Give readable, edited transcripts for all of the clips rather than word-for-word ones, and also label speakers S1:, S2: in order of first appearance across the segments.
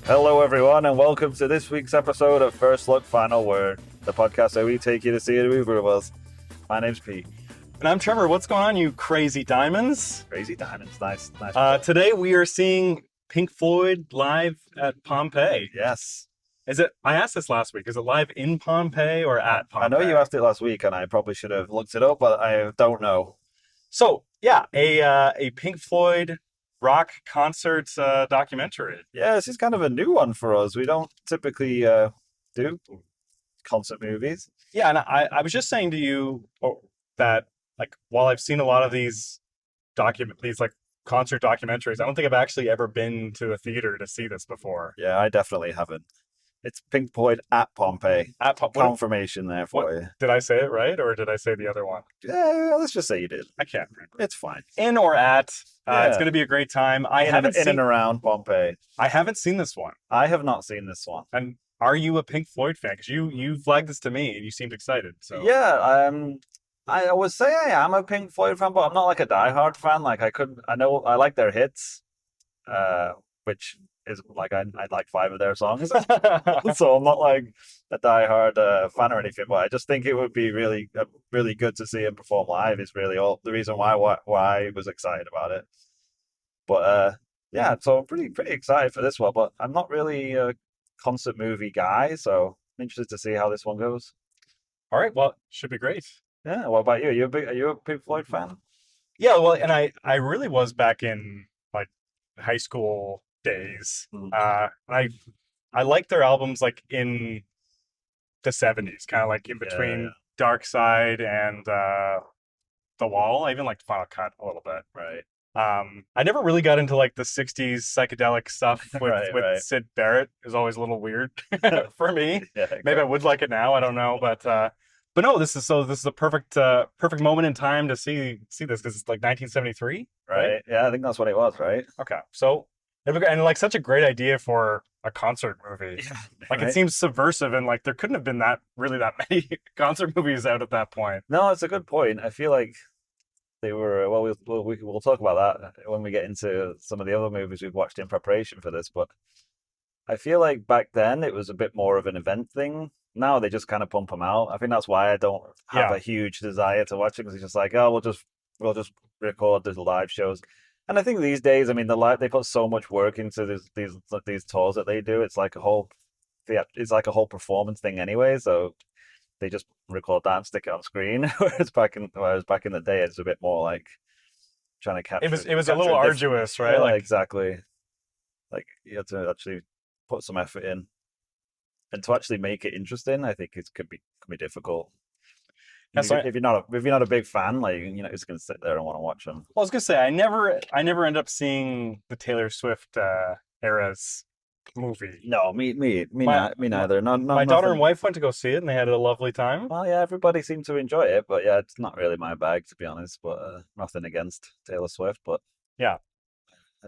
S1: Hello, everyone, and welcome to this week's episode of First Look Final Word, the podcast where we take you to see a movie with us. My name's Pete.
S2: And I'm Trevor. What's going on, you crazy diamonds?
S1: Crazy Diamonds, nice.
S2: Today we are seeing Pink Floyd live at Pompeii.
S1: Yes.
S2: Is it? I asked this last week. Is it live in Pompeii or at Pompeii?
S1: I know you asked it last week, and I probably should have looked it up, but I don't know.
S2: So yeah, a Pink Floyd rock concert documentary.
S1: Yeah, this is kind of a new one for us. We don't typically do concert movies.
S2: Yeah, and I was just saying to you that like while I've seen a lot of these concert documentaries, I don't think I've actually ever been to a theater to see this before.
S1: Yeah, I definitely haven't. It's Pink Floyd at Pompeii. Confirmation there for you.
S2: Did I say it right, or did I say the other one?
S1: Yeah, let's just say you did.
S2: I can't remember.
S1: It's fine.
S2: In or at.
S1: Yeah.
S2: It's going to be a great time.
S1: In and around Pompeii.
S2: I haven't seen this one.
S1: I have not seen this one.
S2: And are you a Pink Floyd fan? Because you flagged this to me and you seemed excited. So
S1: yeah, I would say I am a Pink Floyd fan, but I'm not like a diehard fan. Like I know I like their hits, which is like I like 5 of their songs, so I'm not like a diehard fan or anything. But I just think it would be really good to see him perform live. Is really all the reason why I was excited about it. But yeah, so I'm pretty excited for this one. But I'm not really a concert movie guy, so I'm interested to see how this one goes.
S2: All right, well, should be great.
S1: Yeah. What about you? Are you a Pink Floyd fan?
S2: Yeah, well, and I really was back in like high school days. I liked their albums like in the 70s, kind of like in between Dark Side and The Wall. I even liked Final Cut a little bit.
S1: Right.
S2: I never really got into like the 60s psychedelic stuff with
S1: right.
S2: Syd Barrett. It was always a little weird for me.
S1: Yeah, exactly.
S2: Maybe I would like it now. I don't know, but no, this is a perfect moment in time to see this because it's like 1973,
S1: right? Yeah, I think that's what it was, right?
S2: Okay, so and like such a great idea for a concert movie.
S1: Yeah,
S2: like
S1: right?
S2: It seems subversive and like there couldn't have been that many concert movies out at that point.
S1: No, it's a good point. I feel like they were we'll talk about that when we get into some of the other movies we've watched in preparation for this, but I feel like back then it was a bit more of an event thing. Now they just kind of pump them out. I think that's why I don't have a huge desire to watch it, because it's just like, oh, we'll just record the live shows. And I think these days, I mean, they put so much work into these tours that they do. It's like a whole performance thing anyway. So they just record that and stick it on screen. whereas back in the day, it's a bit more like trying to capture.
S2: It was a little arduous, right?
S1: Yeah, exactly. Like you have to actually put some effort in, and to actually make it interesting, I think it could be difficult. If you're not a big fan, like it's gonna sit there and want to watch them.
S2: Well, I was gonna say I never end up seeing the Taylor Swift era's movie.
S1: No, me neither.
S2: My daughter and wife went to go see it, and they had a lovely time.
S1: Well, yeah, everybody seemed to enjoy it, but yeah, it's not really my bag, to be honest. But nothing against Taylor Swift, but
S2: yeah,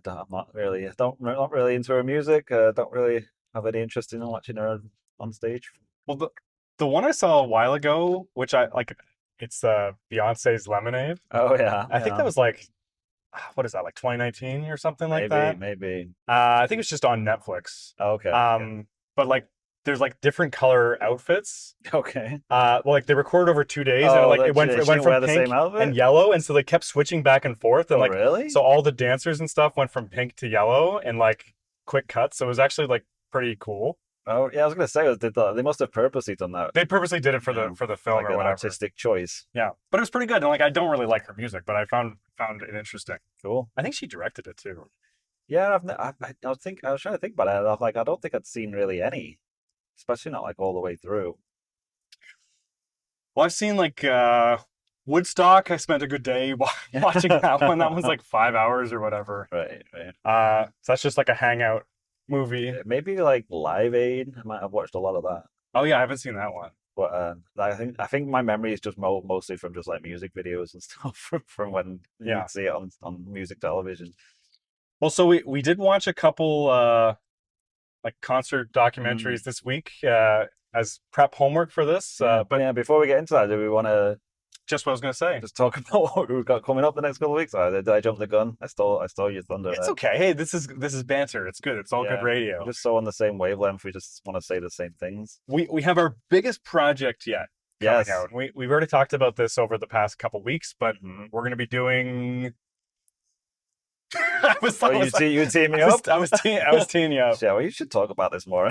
S1: I'm not really into her music. Don't really have any interest in watching her on stage.
S2: Well, the one I saw a while ago, which I like, it's Beyonce's Lemonade.
S1: Oh yeah,
S2: I think that was like, what is that, like 2019 or something like that?
S1: Maybe.
S2: I think it's just on Netflix.
S1: Okay.
S2: But like, there's like different color outfits.
S1: Okay.
S2: Well, like they recorded over 2 days, and like it went from pink and yellow, and so they kept switching back and forth, and like
S1: really?
S2: So all the dancers and stuff went from pink to yellow in like quick cuts. So it was actually like pretty cool.
S1: Oh yeah, I was gonna say they must have purposely done that.
S2: They purposely did it for the film
S1: like
S2: or whatever.
S1: Artistic choice.
S2: Yeah, but it was pretty good. And like I don't really like her music, but I found it interesting.
S1: Cool.
S2: I think she directed it too.
S1: Yeah, I was trying to think about it. I don't think I'd seen really any, especially not like all the way through.
S2: Well, I've seen like Woodstock. I spent a good day watching that one. That one's like 5 hours or whatever.
S1: Right.
S2: So that's just like a hangout movie.
S1: Maybe like Live Aid. I might have watched a lot of that.
S2: Oh yeah, I haven't seen that one.
S1: But I think my memory is just mostly from just like music videos and stuff from when you see it on music television.
S2: Well, so we did watch a couple like concert documentaries this week as prep homework for this.
S1: But yeah, before we get into that, do we want to
S2: Just what I was gonna say.
S1: Just talk about what we've got coming up the next couple of weeks. Did I jump the gun? I stole your thunder
S2: It's
S1: there.
S2: okay. Hey, this is banter. It's good. It's all good
S1: Yeah,
S2: radio.
S1: we're just so on the same wavelength. We just want to say the same things.
S2: We have our biggest project yet coming
S1: Yes.
S2: out. We've already talked about this over the past couple weeks, but
S1: Mhm.
S2: we're gonna be doing.
S1: Oh, you team me up?
S2: I was teeing you up.
S1: Yeah, well, you should talk about this more.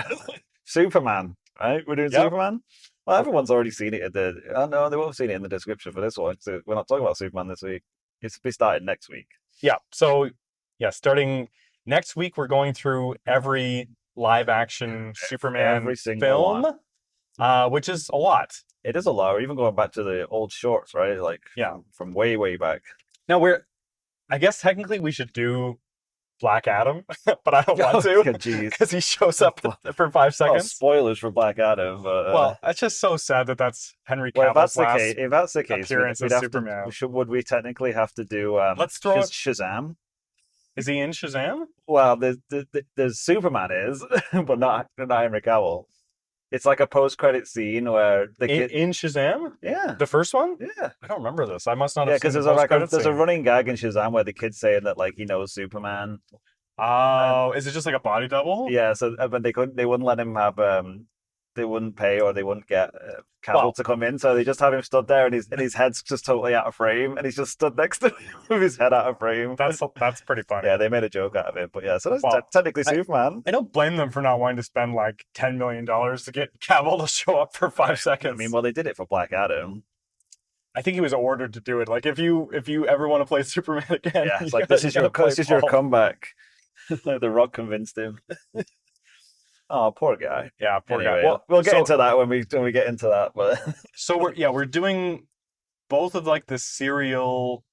S1: Superman, right? We're doing
S2: Yep.
S1: Superman. Well, everyone's already seen it. Oh no, they won't have seen it in the description for this one. So we're not talking about Superman this week. It's be starting next week.
S2: Yeah. So yeah, starting next week, we're going through every live action Superman
S1: Every single
S2: film,
S1: one.
S2: which is a lot.
S1: It is a lot. We're even going back to the old shorts, right? Like
S2: Yeah.
S1: from way, way back.
S2: Now I guess technically we should do Black Adam, but I don't want to
S1: Jeez.
S2: because he shows up for 5
S1: Well,
S2: seconds.
S1: spoilers for Black Adam. But,
S2: Well, that's just so sad that that's Henry
S1: well,
S2: Cavill's last.
S1: if that's the case,
S2: appearance
S1: we'd
S2: as
S1: have
S2: Superman.
S1: would we technically have to do
S2: Let's throw it.
S1: Shazam?
S2: Is he in Shazam?
S1: Well, there's Superman is, but not Henry Cavill. It's like a post-credit scene where the kid,
S2: In Shazam?
S1: yeah,
S2: The first one?
S1: yeah,
S2: I don't remember this. I must not
S1: yeah,
S2: have seen
S1: because
S2: the
S1: there's
S2: post-credit
S1: there's a
S2: scene.
S1: running gag in Shazam where the kid's saying that like he knows Superman.
S2: Oh, is it just like a body double?
S1: Yeah, so but they wouldn't let him have they wouldn't pay or they wouldn't get Cavill
S2: Well-
S1: to come in, so they just have him stood there and his head's just totally out of frame and he's just stood next to him with his head out of frame.
S2: That's pretty funny.
S1: Yeah, they made a joke out of it, but yeah, so that's
S2: Well,
S1: technically Superman.
S2: I don't blame them for not wanting to spend like $10 million to get Cavill to show up for 5 seconds.
S1: I mean, well, they did it for Black Adam.
S2: I think he was ordered to do it. Like, if you ever want to play Superman again,
S1: Yeah, it's
S2: you
S1: like
S2: gotta-
S1: this
S2: you gotta
S1: is
S2: play
S1: your
S2: Paul.
S1: comeback. The Rock convinced him. Oh, poor guy.
S2: Yeah, poor
S1: Anyway,
S2: guy. Well,
S1: we'll get
S2: so,
S1: into that when we get into that. But
S2: so we're doing both of like the serial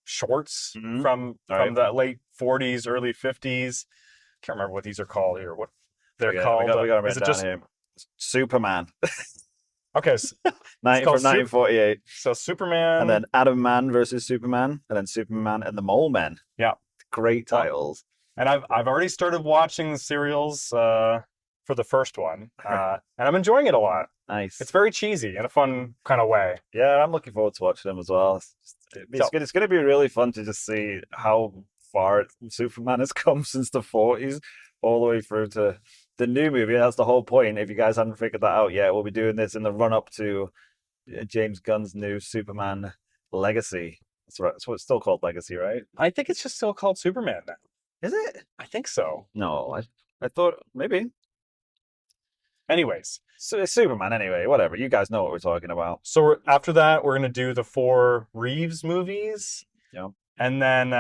S2: shorts
S1: Mhm.
S2: from
S1: Right.
S2: the late 40s, early 50s. Can't remember what these are called here. What they're
S1: we
S2: called?
S1: got them
S2: Is
S1: written
S2: it
S1: down
S2: just
S1: here. Superman,
S2: okay?
S1: from
S2: called
S1: 1948,
S2: So Superman,
S1: and then Adam Man versus Superman, and then Superman and the Mole Men.
S2: Yeah.
S1: Great
S2: Well,
S1: titles.
S2: and I've already started watching the serials for the first one, and I'm enjoying it a lot.
S1: Nice.
S2: It's very cheesy in a fun kind of way.
S1: Yeah, I'm looking forward to watching them as well. It's going to be really fun to just see how far Superman has come since the 40s, all the way through to the new movie. That's the whole point. If you guys haven't figured that out yet, we'll be doing this in the run up to James Gunn's new Superman Legacy. That's right. That's what it's still called, Legacy, right?
S2: I think it's just still called Superman now.
S1: Is it?
S2: I think so.
S1: No, I thought maybe.
S2: Anyways,
S1: So it's Superman anyway. Whatever. You guys know what we're talking about.
S2: so after that, we're gonna do the 4 Reeves movies.
S1: Yeah.
S2: And then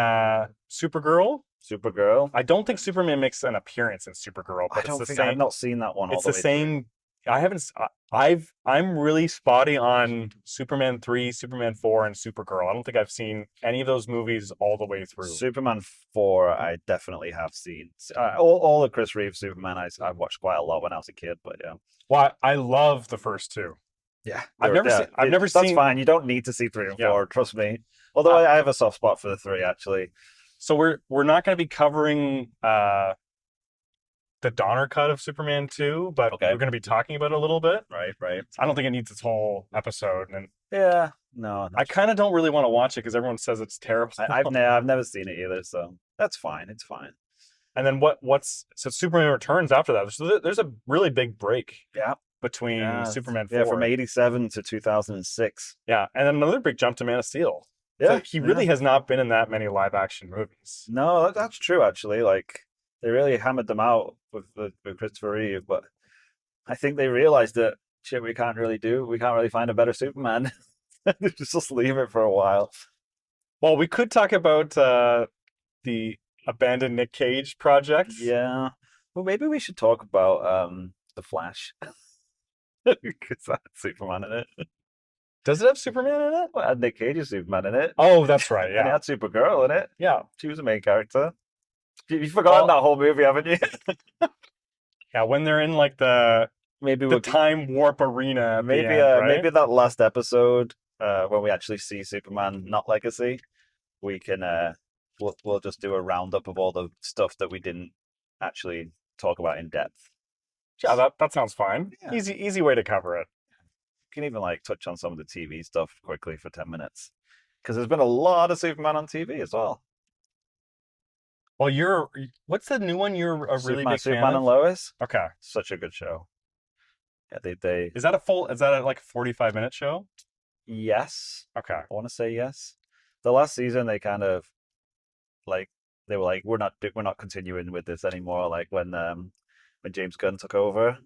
S2: Supergirl.
S1: Supergirl.
S2: I don't think Superman makes an appearance in Supergirl, but
S1: I
S2: it's
S1: don't
S2: the
S1: think
S2: same.
S1: I've not seen that one.
S2: It's
S1: all
S2: the
S1: way
S2: same. I haven't. I'm really spotty on Superman 3, Superman 4, and Supergirl. I don't think I've seen any of those movies all the way
S1: through.
S2: through.
S1: Superman 4, I definitely have seen. All the Chris Reeves Superman, I've watched quite a lot when I was a kid. But yeah,
S2: Well, I love the first 2.
S1: yeah,
S2: I've never
S1: That's
S2: seen.
S1: fine. You don't need to see 3 and
S2: Yeah.
S1: 4. Trust me. Although I have a soft spot for the 3 actually.
S2: So we're not going to be covering the Donner cut of Superman 2, but
S1: Okay.
S2: we're going to be talking about it a little bit.
S1: Right.
S2: I don't think it needs its whole episode, and
S1: Yeah. No.
S2: I kind of don't really want to watch it because everyone says it's terrible.
S1: I've never seen it either, so that's fine. It's fine.
S2: And then so Superman Returns after that. So there's a really big break.
S1: Yeah.
S2: Between
S1: Yeah,
S2: Superman 4.
S1: Yeah, from 87 to 2006.
S2: Yeah, and then another big jump to Man of Steel.
S1: Yeah,
S2: So he really has not been in that many live action movies.
S1: No, that's true actually. Like they really hammered them out with Christopher Reeve, but I think they realized that shit we can't really find a better Superman. Just leave it for a while.
S2: Well, we could talk about the abandoned Nick Cage project.
S1: Yeah. Well, maybe we should talk about the Flash. Because that had Superman in it.
S2: Does it have Superman in it?
S1: Well, it had Nick Cage's Superman in it.
S2: Oh, that's right.
S1: And it
S2: Yeah.
S1: had Supergirl in it.
S2: Yeah.
S1: She was the main character. You've forgotten that whole movie, haven't you?
S2: Yeah. When they're in like the
S1: Maybe
S2: time warp arena. At
S1: maybe
S2: the end, right?
S1: maybe that last episode when we actually see Superman not Legacy, we can we'll just do a roundup of all the stuff that we didn't actually talk about in depth.
S2: Yeah, that sounds fine.
S1: Yeah.
S2: Easy way to cover it.
S1: can even like touch on some of the TV stuff quickly for 10 minutes because there's been a lot of Superman on TV as well.
S2: Well, what's the new one you're a really big fan
S1: Superman and
S2: of?
S1: Lois,
S2: Okay.
S1: such a good show. Yeah, they
S2: Is that like a 45-minute show?
S1: yes,
S2: Okay.
S1: I want to say yes. The last season they kind of like they were like we're not continuing with this anymore. Like when James Gunn took over,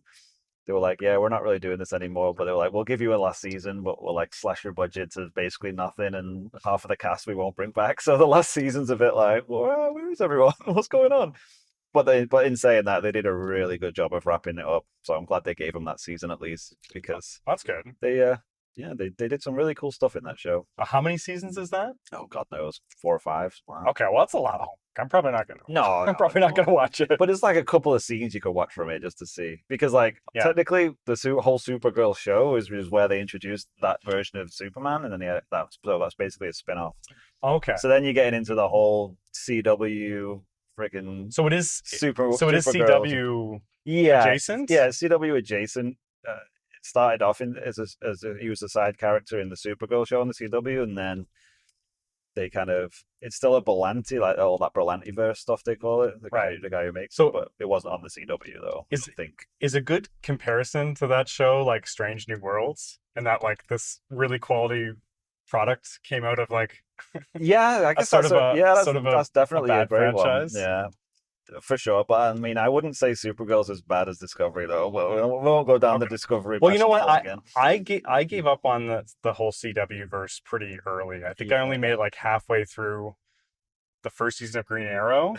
S1: they were like, yeah, we're not really doing this anymore. But they were like, we'll give you a last season, but we'll like slash your budget to basically nothing, and half of the cast we won't bring back. So the last season's a bit like, well, where is everyone? What's going on? But in saying that, they did a really good job of wrapping it up. So I'm glad they gave them that season at least because
S2: That's good.
S1: they yeah they did some really cool stuff in that show.
S2: How many seasons is that?
S1: Oh God knows, 4 or 5. Wow.
S2: Okay, well that's a lot. I'm probably not gonna.
S1: No,
S2: I'm probably not gonna watch it.
S1: but it's like a couple of scenes you could watch from it just to see because like
S2: Yeah.
S1: technically the whole Supergirl show is where they introduced that version of Superman, and then that's basically a spin-off.
S2: Okay.
S1: So then you're getting into the whole CW freaking
S2: So it is
S1: Supergirl.
S2: CW adjacent?
S1: Yeah, CW adjacent. It started off he was a side character in the Supergirl show on the CW, and then they kind of it's still a Berlanti, like all that Berlanti-verse stuff they call it. The guy who makes
S2: So
S1: it, but it wasn't on the CW though. I think
S2: is a good comparison to that show like Strange New Worlds, and that like this really quality product came out of like
S1: yeah, I guess that's definitely a great
S2: franchise.
S1: one. Yeah, for sure. But I mean, I wouldn't say Supergirl's as bad as Discovery though. We won't go down the Discovery.
S2: Well, you know what?
S1: Again.
S2: I gave up on the whole CW verse pretty early. I think I only made it like halfway through the first season of Green Arrow.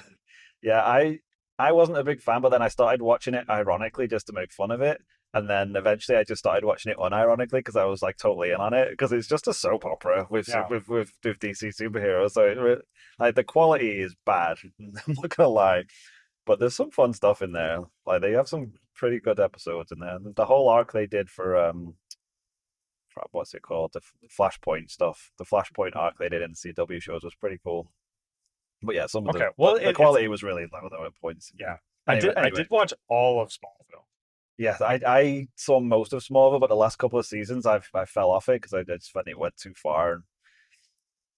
S1: Yeah, I wasn't a big fan, but then I started watching it ironically just to make fun of it. And then eventually I just started watching it unironically because I was like totally in on it because it's just a soap opera with DC superheroes. So like the quality is bad. I'm not gonna lie, but there's some fun stuff in there. Like they have some pretty good episodes in there. The whole arc they did for what's it called, the Flashpoint stuff. The Flashpoint arc they did in the CW shows was pretty cool. But yeah, the quality was really low though at points.
S2: Yeah,
S1: anyway.
S2: I did watch all of Smallville.
S1: Yeah, I saw most of Smallville, but the last couple of seasons I fell off it because I just felt it went too far.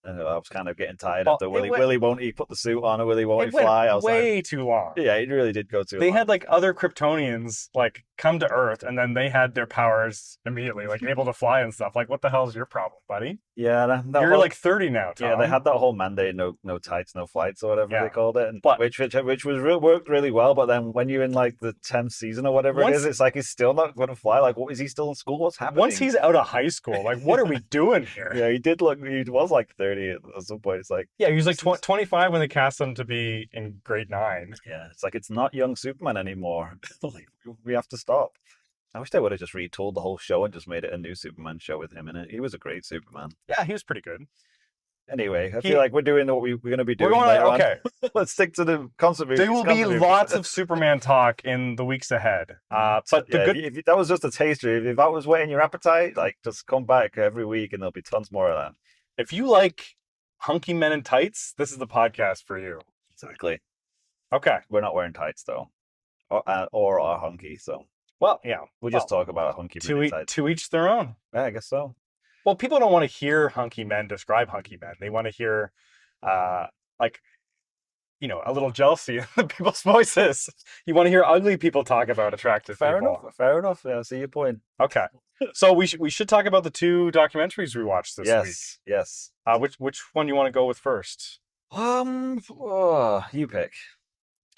S1: And I was kind of getting tired of the Willie won't he put the suit on or Willie won't he fly? I was
S2: way too long.
S1: Yeah, it really did go too long.
S2: They had like other Kryptonians like come to Earth and then they had their powers immediately, like able to fly and stuff. Like, what the hell is your problem, buddy?
S1: Yeah,
S2: you're like 30 now, Tom.
S1: Yeah, they had that whole mandate, no tights, no flights, or whatever they called it, and which worked really well. But then when you're in like the 10th season or whatever it is, it's like he's still not going to fly. Like, what is he still in school? What's happening?
S2: Once he's out of high school, like, what are we doing here?
S1: Yeah, he was like 30 at some point. It's like
S2: he was like 25 when they cast him to be in grade 9.
S1: Yeah, it's like it's not young Superman anymore. Like, we have to stop. I wish they would have just retooled the whole show and just made it a new Superman show with him in it. He was a great Superman.
S2: Yeah, he was pretty good.
S1: Anyway, I feel like we're doing what we're going to be doing later on. Let's stick to the concert movies.
S2: There will be lots of Superman talk in the weeks ahead. But
S1: if that was just a taster, if that was whetting your appetite, like just come back every week and there'll be tons more of that.
S2: If you like hunky men in tights, this is the podcast for you.
S1: Exactly.
S2: Okay.
S1: We're not wearing tights though, or are hunky. So we'll just talk about hunky men in tights.
S2: To each their own.
S1: Yeah, I guess so.
S2: Well, people don't want to hear hunky men describe hunky men. They want to hear, like, you know, a little jealousy in people's voices. You want to hear ugly people talk about attractive people.
S1: Fair enough. Yeah, I see your point.
S2: Okay. So we should talk about the 2 documentaries we watched this week.
S1: Yes.
S2: Which one do you want to go with first?
S1: You pick.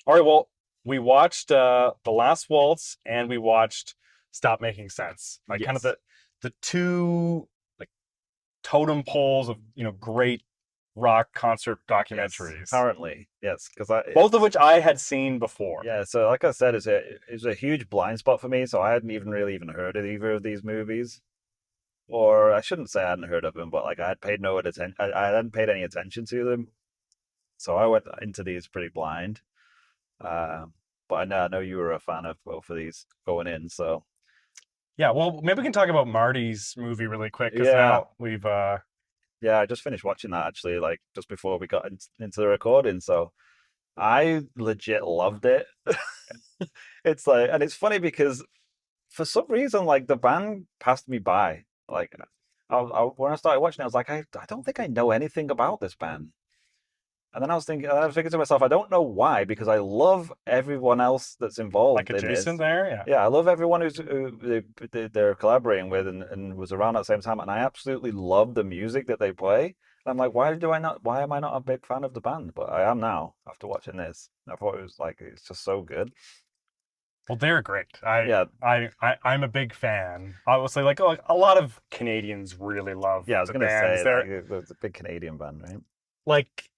S2: All right. Well, we watched The Last Waltz and we watched Stop Making Sense. Like kind of the 2 like totem poles of, you know, great rock concert documentaries.
S1: Currently, yes, because
S2: both of which I had seen before.
S1: Yeah, so like I said, it's a huge blind spot for me. So I hadn't even heard of either of these movies, or I shouldn't say I hadn't heard of them, but like I had paid no attention. I hadn't paid any attention to them, so I went into these pretty blind. But I know you were a fan of both of these going in, so
S2: yeah. Well, maybe we can talk about Marty's movie really quick because now we've.
S1: Yeah, I just finished watching that actually, like just before we got into the recording. So I legit loved it. It's like, and it's funny because for some reason, like the band passed me by. Like, when I started watching it, I was like, I don't think I know anything about this band. And then I was thinking to myself, I don't know why, because I love everyone else that's
S2: Like
S1: involved in
S2: adjacent
S1: this.
S2: there, yeah.
S1: Yeah, I love everyone they're collaborating with and was around at the same time, and I absolutely love the music that they play. And I'm like, why am I not a big fan of the band? But I am now after watching this. I thought it was like it's just so good.
S2: Well, they're great.
S1: Yeah,
S2: I'm a big fan. I will say, like, oh, a lot of Canadians really love
S1: yeah, I was
S2: the
S1: gonna
S2: bands.
S1: say like
S2: They're
S1: it's a big Canadian band, right?
S2: like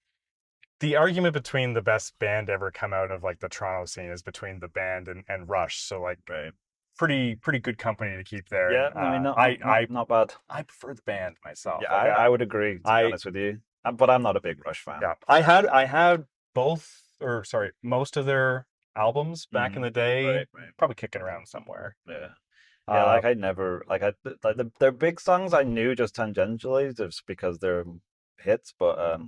S2: the argument between the best band ever come out of like the Toronto scene is between the band and Rush. So like
S1: Right.
S2: pretty good company to keep there.
S1: Yeah,
S2: And
S1: I mean, not bad.
S2: I prefer the band myself.
S1: Yeah,
S2: Like
S1: I would agree to be
S2: I
S1: honest with you. But I'm not a big Rush fan.
S2: yeah I had both or sorry most of their albums back in the day.
S1: Right, right.
S2: Probably kicking around somewhere.
S1: Yeah. Yeah,
S2: Uh,
S1: like their big songs I knew just tangentially just because they're hits, but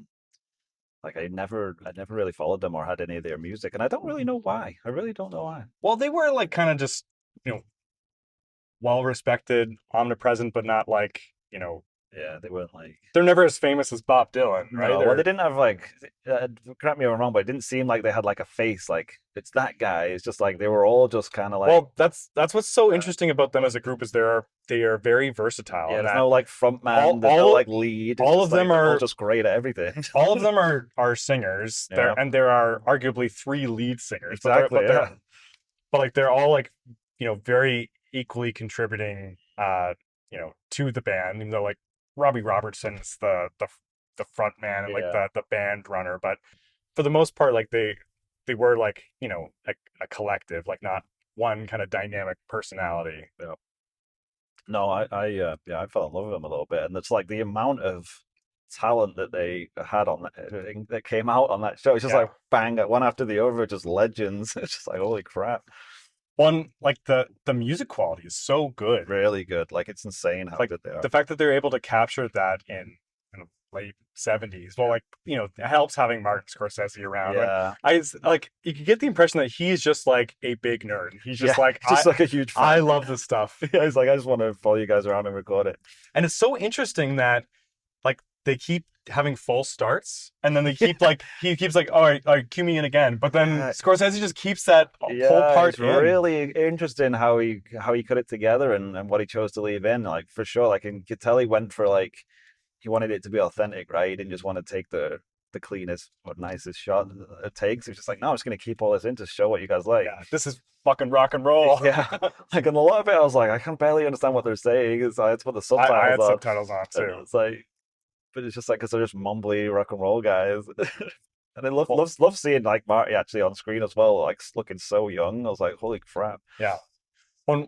S1: like I never really followed them or had any of their music, and I don't really know why. I really don't know why.
S2: well, they were like kind of just you know well respected, omnipresent, but not like
S1: Yeah, they weren't like
S2: they're never as famous as Bob Dylan, right?
S1: no. Well, they didn't have like correct me if I'm wrong, but it didn't seem like they had like a face like it's that guy. It's just like they were all just kind of like
S2: Well, that's what's so
S1: uh,
S2: interesting about them as a group is they are very versatile
S1: yeah.
S2: and
S1: There's
S2: that
S1: no like front man. There's no
S2: all
S1: like lead. It's
S2: all
S1: just
S2: of
S1: like
S2: them
S1: they're all
S2: are
S1: just great at everything.
S2: all of them are singers.
S1: Yeah,
S2: There are arguably three lead singers,
S1: exactly. Yeah,
S2: but like they're all like very equally contributing to the band. Even though like Robbie Robertson's the front man and like
S1: yeah.
S2: the band runner, but for the most part like they were like a collective, like not one kind of dynamic personality.
S1: Yeah. No, yeah, I fell in love with them a little bit, and it's like the amount of talent that they had on that came out on that show. It's just
S2: Yeah.
S1: like bang, one after the other, just legends. It's just like holy crap,
S2: One like the music quality is so good.
S1: really good. Like it's insane how
S2: Like
S1: good they
S2: the
S1: are.
S2: fact that they're able to capture that in late 70s. Well,
S1: Yeah,
S2: like, it helps having Martin Scorsese around. When
S1: yeah,
S2: like you could get the impression that he's just like a big nerd. He's just
S1: yeah.
S2: like
S1: Just like a huge
S2: I
S1: fan.
S2: love this stuff.
S1: Yeah, he's like, I just want to follow you guys around and record it.
S2: And it's so interesting that like they keep having false starts and then they
S1: Yeah,
S2: keep like he keeps like all right, cue me in again. But then
S1: yeah,
S2: Scorsese just keeps that whole
S1: yeah.
S2: part
S1: It's
S2: in.
S1: really interesting how he cut it together and what he chose to leave in. Like for sure, like you could tell he went for like he wanted it to be authentic, right? He didn't just want to take the cleanest or nicest shot it takes. He was just like, no, I'm just gonna keep all this in to show what you guys like.
S2: Yeah, this is fucking rock and roll.
S1: Yeah, like in a lot of it, I was like, I can barely understand what they're saying. It's what the
S2: I
S1: subtitles
S2: had
S1: are,
S2: subtitles on
S1: and
S2: too.
S1: it's like, but it's just like because they're just mumbly rock and roll guys. And I
S2: Well,
S1: love seeing like Marty actually on screen as well, like looking so young. I was like, holy crap!
S2: yeah. When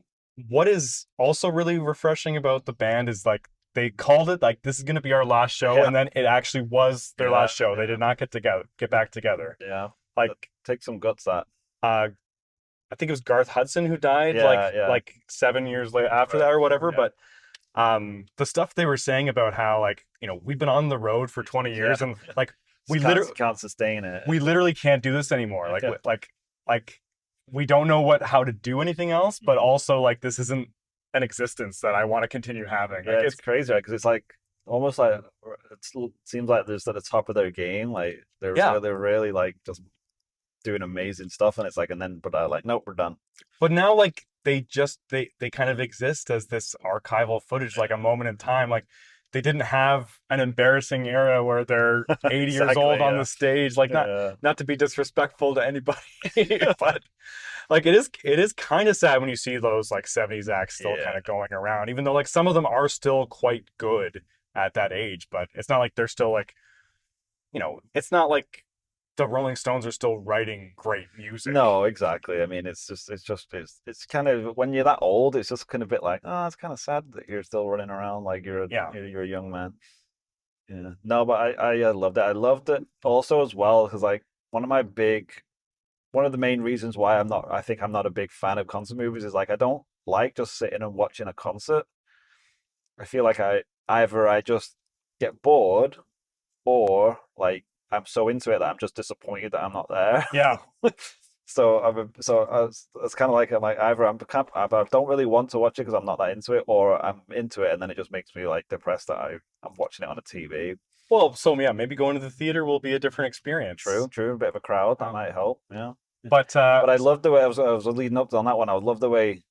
S2: what is also really refreshing about the band is like they called it like this is gonna be our last show,
S1: Yeah,
S2: and then it actually was their
S1: yeah,
S2: last show. They
S1: yeah,
S2: did not get back together.
S1: yeah. That
S2: Like
S1: takes some guts. That
S2: uh I think it was Garth Hudson who died
S1: yeah, yeah,
S2: like 7 years later after
S1: right,
S2: that or whatever.
S1: yeah,
S2: But the stuff they were saying about how like, we've been on the road for 20
S1: yeah.
S2: years and like
S1: Just
S2: we literally
S1: can't sustain it.
S2: we literally can't do this anymore.
S1: Yeah.
S2: Like we don't know how to do anything else, but also like this isn't an existence that I want to continue having. Like
S1: Yeah, it's crazy, right? Because it's like almost like seems like they're just at the top of their game. Like
S2: yeah.
S1: they're really like just doing amazing stuff, and it's like, and then but like, nope, we're done.
S2: But now like they kind of exist as this archival footage, like a moment in time. Like they didn't have an embarrassing era where they're 80 years
S1: Exactly.
S2: old on
S1: Yeah.
S2: the stage. Like
S1: Yeah.
S2: not to be disrespectful to anybody, but like it is kind of sad when you see those like 70s acts still
S1: Yeah.
S2: kind of going around, even though like some of them are still quite good at that age, but it's not like they're still like, it's not like the Rolling Stones are still writing great music.
S1: No, exactly. I mean, it's kind of when you're that old, it's just kind of a bit like, oh, it's kind of sad that you're still running around like
S2: Yeah.
S1: you're a young man. Yeah. No, but I loved it. I loved it also as well because like one of the main reasons why I think I'm not a big fan of concert movies is like I don't like just sitting and watching a concert. I feel like I just get bored or like I'm so into it that I'm just disappointed that I'm not there.
S2: Yeah.
S1: it's kind of like I'm like either either I don't really want to watch it because I'm not that into it, or I'm into it and then it just makes me like depressed that I'm watching it on a TV.
S2: Well, so yeah, maybe going to the theater will be a different
S1: True,
S2: experience.
S1: true, a bit of a crowd that
S2: Um,
S1: might help. Yeah,
S2: but
S1: but I loved the way I was leading up on that one. I love the way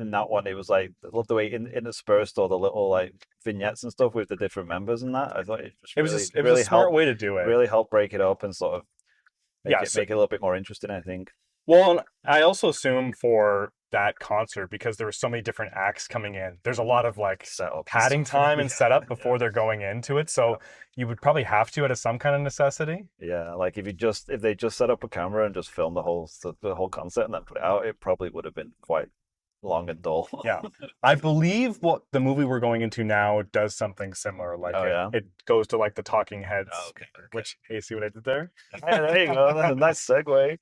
S1: in that one it was like I love the way interspersed all the little like vignettes and stuff with the different members and that. I thought it just
S2: it was a smart way to do it.
S1: really helped break it up and sort of
S2: Yes.
S1: make it a little bit more interesting, I think.
S2: Well, and I also assume for that concert, because there were so many different acts coming in, there's a lot of like
S1: Set up and
S2: padding
S1: stuff.
S2: time and setup
S1: Yeah,
S2: before they're going into it.
S1: yeah.
S2: So you would probably have to out of some kind of necessity.
S1: Yeah, like if they just set up a camera and just filmed the whole concert and then put it out, it probably would have been quite long and dull.
S2: Yeah. I believe what the movie we're going into now does something similar. Like
S1: Oh yeah.
S2: it goes to like the Talking
S1: Oh,
S2: Heads,
S1: okay. Okay.
S2: which, hey, see what I did there?
S1: Yeah, there you go. That's a nice segue.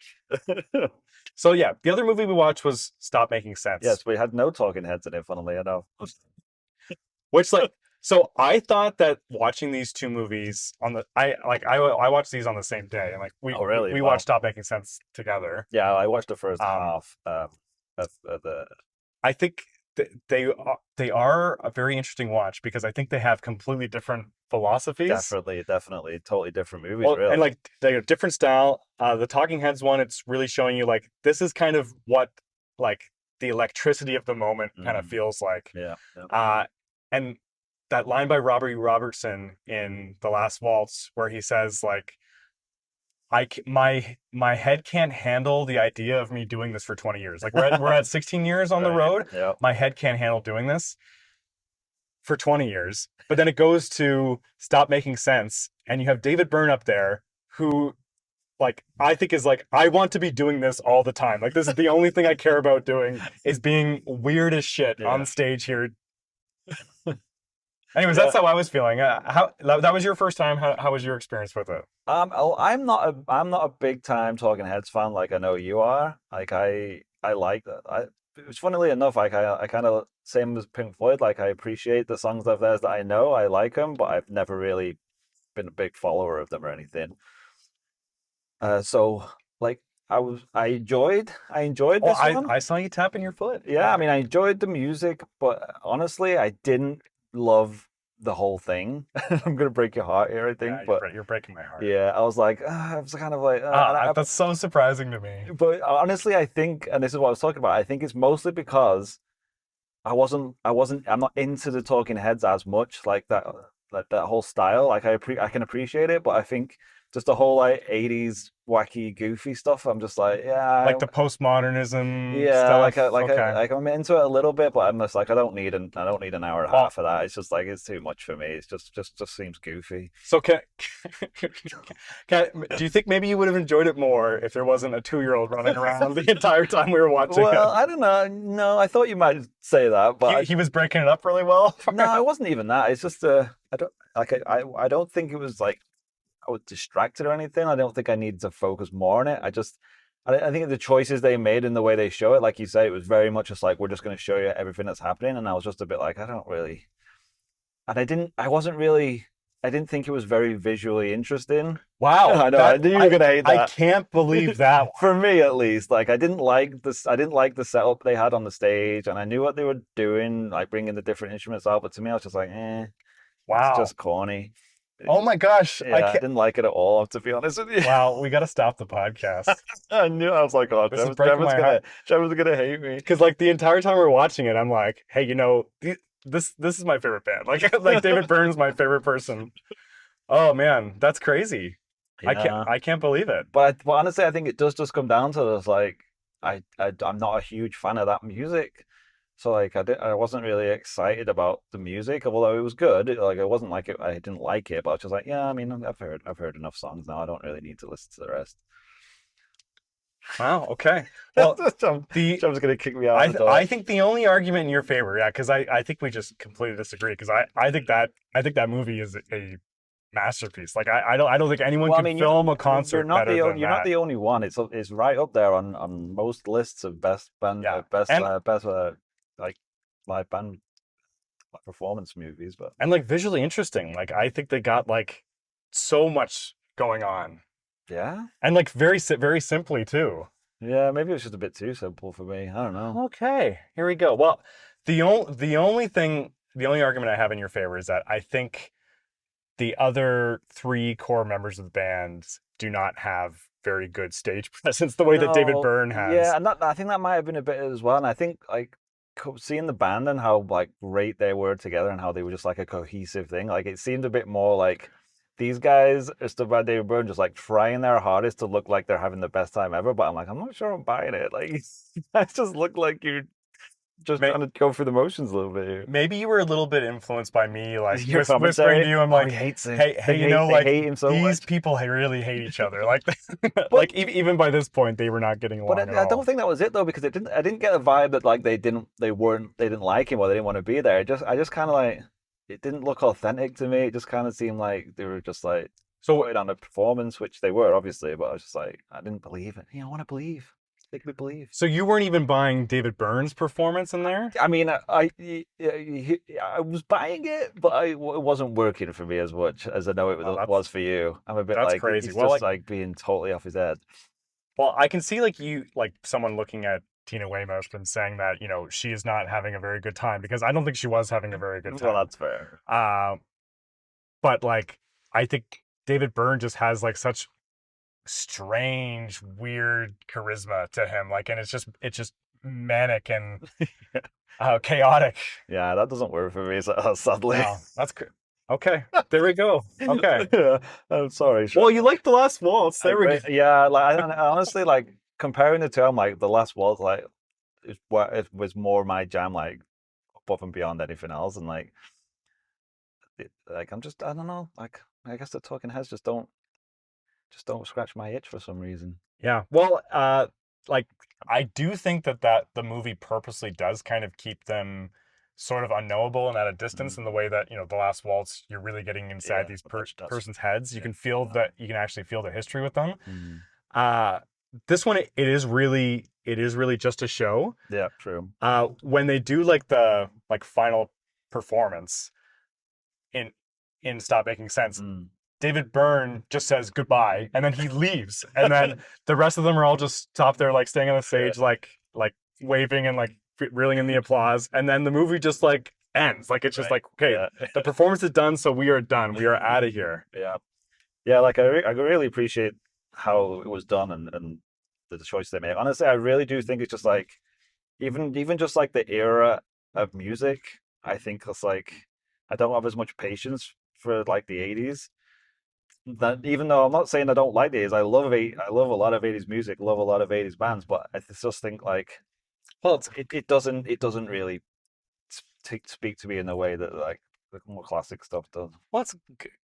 S2: So yeah, the other movie we watched was Stop Making Sense,
S1: Yes, we had no talking heads in it, funnily enough.
S2: which like, so I thought that watching these two movies on the, I watched these on the same day, and like
S1: Oh, really?
S2: we
S1: Wow.
S2: watched Stop Making Sense together.
S1: Yeah, I watched the first
S2: Um,
S1: half of the.
S2: I think they are a very interesting watch because I think they have completely different philosophies.
S1: Definitely, totally different movies,
S2: Well, and
S1: really.
S2: like they're different style. The Talking Heads one, it's really showing you like this is kind of what like the electricity of the moment kind of
S1: Mm,
S2: feels like.
S1: yeah, yeah.
S2: And that line by Robbie Robertson in The Last Waltz where he says like my head can't handle the idea of me doing this for 20 years. Like we're at 16 years on the
S1: Right.
S2: road.
S1: Yeah.
S2: My head can't handle doing this for 20 years. But then it goes to Stop Making Sense and you have David Byrne up there who like I think is like I want to be doing this all the time. Like this is the only thing I care about doing is being weird as shit
S1: Yeah.
S2: on stage here. Anyways,
S1: Yeah.
S2: that's how I was feeling. How that was your first time. How was your experience with it?
S1: I'm not a big time Talking Heads fan like I know you are. Like I like that. It's funnily enough, like I kind of same as Pink Floyd. Like I appreciate the songs of theirs that I know. I like them, but I've never really been a big follower of them or anything. So like I enjoyed
S2: Oh,
S1: this one.
S2: I saw you tapping your foot.
S1: Yeah, I mean I enjoyed the music, but honestly, I didn't love the whole thing. I'm gonna break your heart here, I
S2: Yeah,
S1: think, but
S2: you're breaking my heart.
S1: yeah, I was like, I was kind of like,
S2: That's so surprising to me.
S1: but honestly, I think, and this is what I was talking about. I think it's mostly because I'm not into the Talking Heads as much, like that whole style. Like I can appreciate it, but I think just the whole like '80s wacky, goofy stuff. I'm just like,
S2: Like the postmodernism
S1: yeah,
S2: stuff. Okay.
S1: like I'm into it a little bit, but I'm just like, I don't need an hour and a
S2: Well,
S1: half of that. It's just like it's too much for me. It's just seems goofy.
S2: so do you think maybe you would have enjoyed it more if there wasn't a 2-year-old running around the entire time we were watching
S1: Well,
S2: it?
S1: I don't know. No, I thought you might say that, but
S2: He was breaking it up really well.
S1: no, it wasn't even that. It's just I don't like I don't think it was like I was distracted or anything. I don't think I needed to focus more on it. I think the choices they made and the way they show it, like you say, it was very much just like we're just going to show you everything that's happening, and I was just a bit like I don't really, and I didn't think it was very visually interesting.
S2: Wow,
S1: I know, I knew you were gonna hate
S2: I
S1: that.
S2: can't believe that.
S1: For me at least, like I didn't like this. I didn't like the setup they had on the stage, and I knew what they were doing, like bringing the different instruments out. But to me, I was just like, it's
S2: Wow.
S1: just corny. It
S2: Oh
S1: just,
S2: my gosh, I
S1: yeah, I
S2: can't.
S1: didn't like it at all. To be honest with you,
S2: Wow, we got to stop the podcast.
S1: I knew I was like, oh,
S2: This is breaking my heart.
S1: Trevor's gonna hate me.
S2: Because like the entire time we're watching it, I'm like, hey, this is my favorite band. Like David Byrne's my favorite person. Oh man, that's crazy.
S1: Yeah,
S2: I can't believe it.
S1: but honestly, I think it does just come down to this. Like, I'm not a huge fan of that music. So like I wasn't really excited about the music, although it was good. Like it wasn't like I didn't like it, but I was just like, yeah, I mean, I've heard enough songs now. I don't really need to listen to the rest.
S2: Wow. Okay. Well, the
S1: Trump's gonna kick me out of the door.
S2: I think the only argument in your favor, yeah, because I think we just completely disagree. Because I think that movie is a masterpiece. Like I don't think anyone
S1: Well, I
S2: can
S1: mean,
S2: film a concert better than
S1: you're not
S2: that.
S1: the only one. It's right up there on most lists of best band,
S2: Yeah. And
S1: like live band performance movies. But
S2: like visually interesting. Like I think they got like so much going on.
S1: Yeah.
S2: and like very simply too.
S1: Yeah, maybe it's just a bit too simple for me. I don't know.
S2: Okay, here we go. Well, the only argument I have in your favor is that I think the other three core members of the band do not have very good stage presence the way that David
S1: No,
S2: Byrne has.
S1: yeah, and that I think that might have been a bit as well. And I think like seeing the band and how like great they were together and how they were just like a cohesive thing. Like it seemed a bit more like these guys are still by David Byrne just like trying their hardest to look like they're having the best time ever. But I'm like, I'm not sure I'm buying it. Like you guys just look like you're just
S2: May,
S1: trying to go through the motions a little bit here.
S2: Maybe you were a little bit influenced by me, like
S1: Your
S2: whispering to
S1: commentary.
S2: you. I'm
S1: Oh, he
S2: like,
S1: hates it.
S2: hey, you know,
S1: They
S2: like
S1: hate him so
S2: these
S1: much.
S2: people really hate each other. Like,
S1: But
S2: like even by this point, they were not getting
S1: But
S2: along at
S1: I don't
S2: all.
S1: think that was it though, because it didn't. I didn't get a vibe that like they didn't like him or they didn't want to be there. I just kind of like it didn't look authentic to me. It just kind of seemed like they were just like
S2: So,
S1: putting on a performance, which they were obviously. But I was just like, I didn't believe it. I want to believe. Make me believe.
S2: so you weren't even buying David Byrne's performance in there?
S1: I mean, I was buying it, but it wasn't working for me as much as I know
S2: Oh,
S1: it was for you. I'm a bit
S2: that's
S1: like
S2: crazy.
S1: he's
S2: Well,
S1: just
S2: like,
S1: like being totally off his head.
S2: well, I can see like you, like someone looking at Tina Weymouth and saying that she is not having a very good time because I don't think she was having a very good
S1: Well,
S2: time.
S1: that's fair.
S2: But like I think David Byrne just has like such strange, weird charisma to him. Like, and it's just manic and chaotic.
S1: Yeah, that doesn't work for me, sadly.
S2: No, okay. There we go. Okay.
S1: Yeah, I'm sorry.
S2: Well, you like the Last Waltz. There we go.
S1: Yeah, like I honestly like comparing the two. I'm like the Last Waltz, like it was more my jam, like above and beyond anything else, and like like I don't know, like I guess the Talking Heads just don't scratch my itch for some reason.
S2: Yeah. Well, like I do think that the movie purposely does kind of keep them sort of unknowable and at a distance
S1: Mm,
S2: in the way that, the Last Waltz, you're really getting inside
S1: yeah,
S2: these
S1: that's
S2: person's heads. You
S1: yeah.
S2: can feel that you can actually feel the history with them.
S1: Mm,
S2: Uh this one it is really just a show.
S1: yeah, true.
S2: When they do like the like final performance in Stop Making Sense,
S1: Mm,
S2: David Byrne just says goodbye and then he leaves. And then the rest of them are all just top there, like staying on the
S1: yeah,
S2: stage, like waving and like reeling in the applause. And then the movie just like ends. Like it's just
S1: right.
S2: like, okay,
S1: Yeah,
S2: the performance is done, so we are done. We are out of here.
S1: yeah, yeah. Like I really appreciate how it was done and the choice they made. Honestly, I really do think it's just like even just like the era of music. I think it's like I don't have as much patience for like the 80s. That even though I'm not saying I don't like the 80s, I love a lot of 80s music, love a lot of 80s bands, but I just think like
S2: Well, it's
S1: it doesn't really speak to me in a way that like the more classic stuff does.
S2: well, it's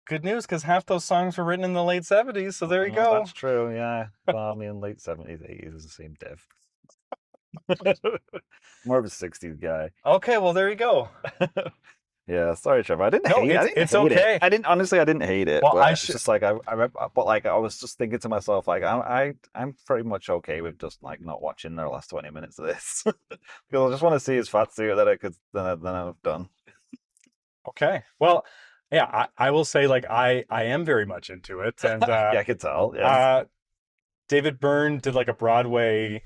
S2: good news because half those songs were written in the late 70s. So there you
S1: Well,
S2: go.
S1: that's true, yeah. Well, I mean, late 70s, 80s is the same diff. More of a 60s guy.
S2: Okay, well there you go.
S1: Yeah, sorry, Trevor.
S2: No,
S1: I didn't
S2: it's
S1: hate it.
S2: okay.
S1: I didn't honestly. I didn't hate it,
S2: Well,
S1: but it's just like but like I was just thinking to myself, like I'm pretty much okay with just like not watching the last 20 minutes of this because I just want to see his fat suit that I could then I've done.
S2: Okay. Well, yeah, I will say like I am very much into it, and
S1: Yeah, I could tell. Yeah.
S2: David Byrne did like a Broadway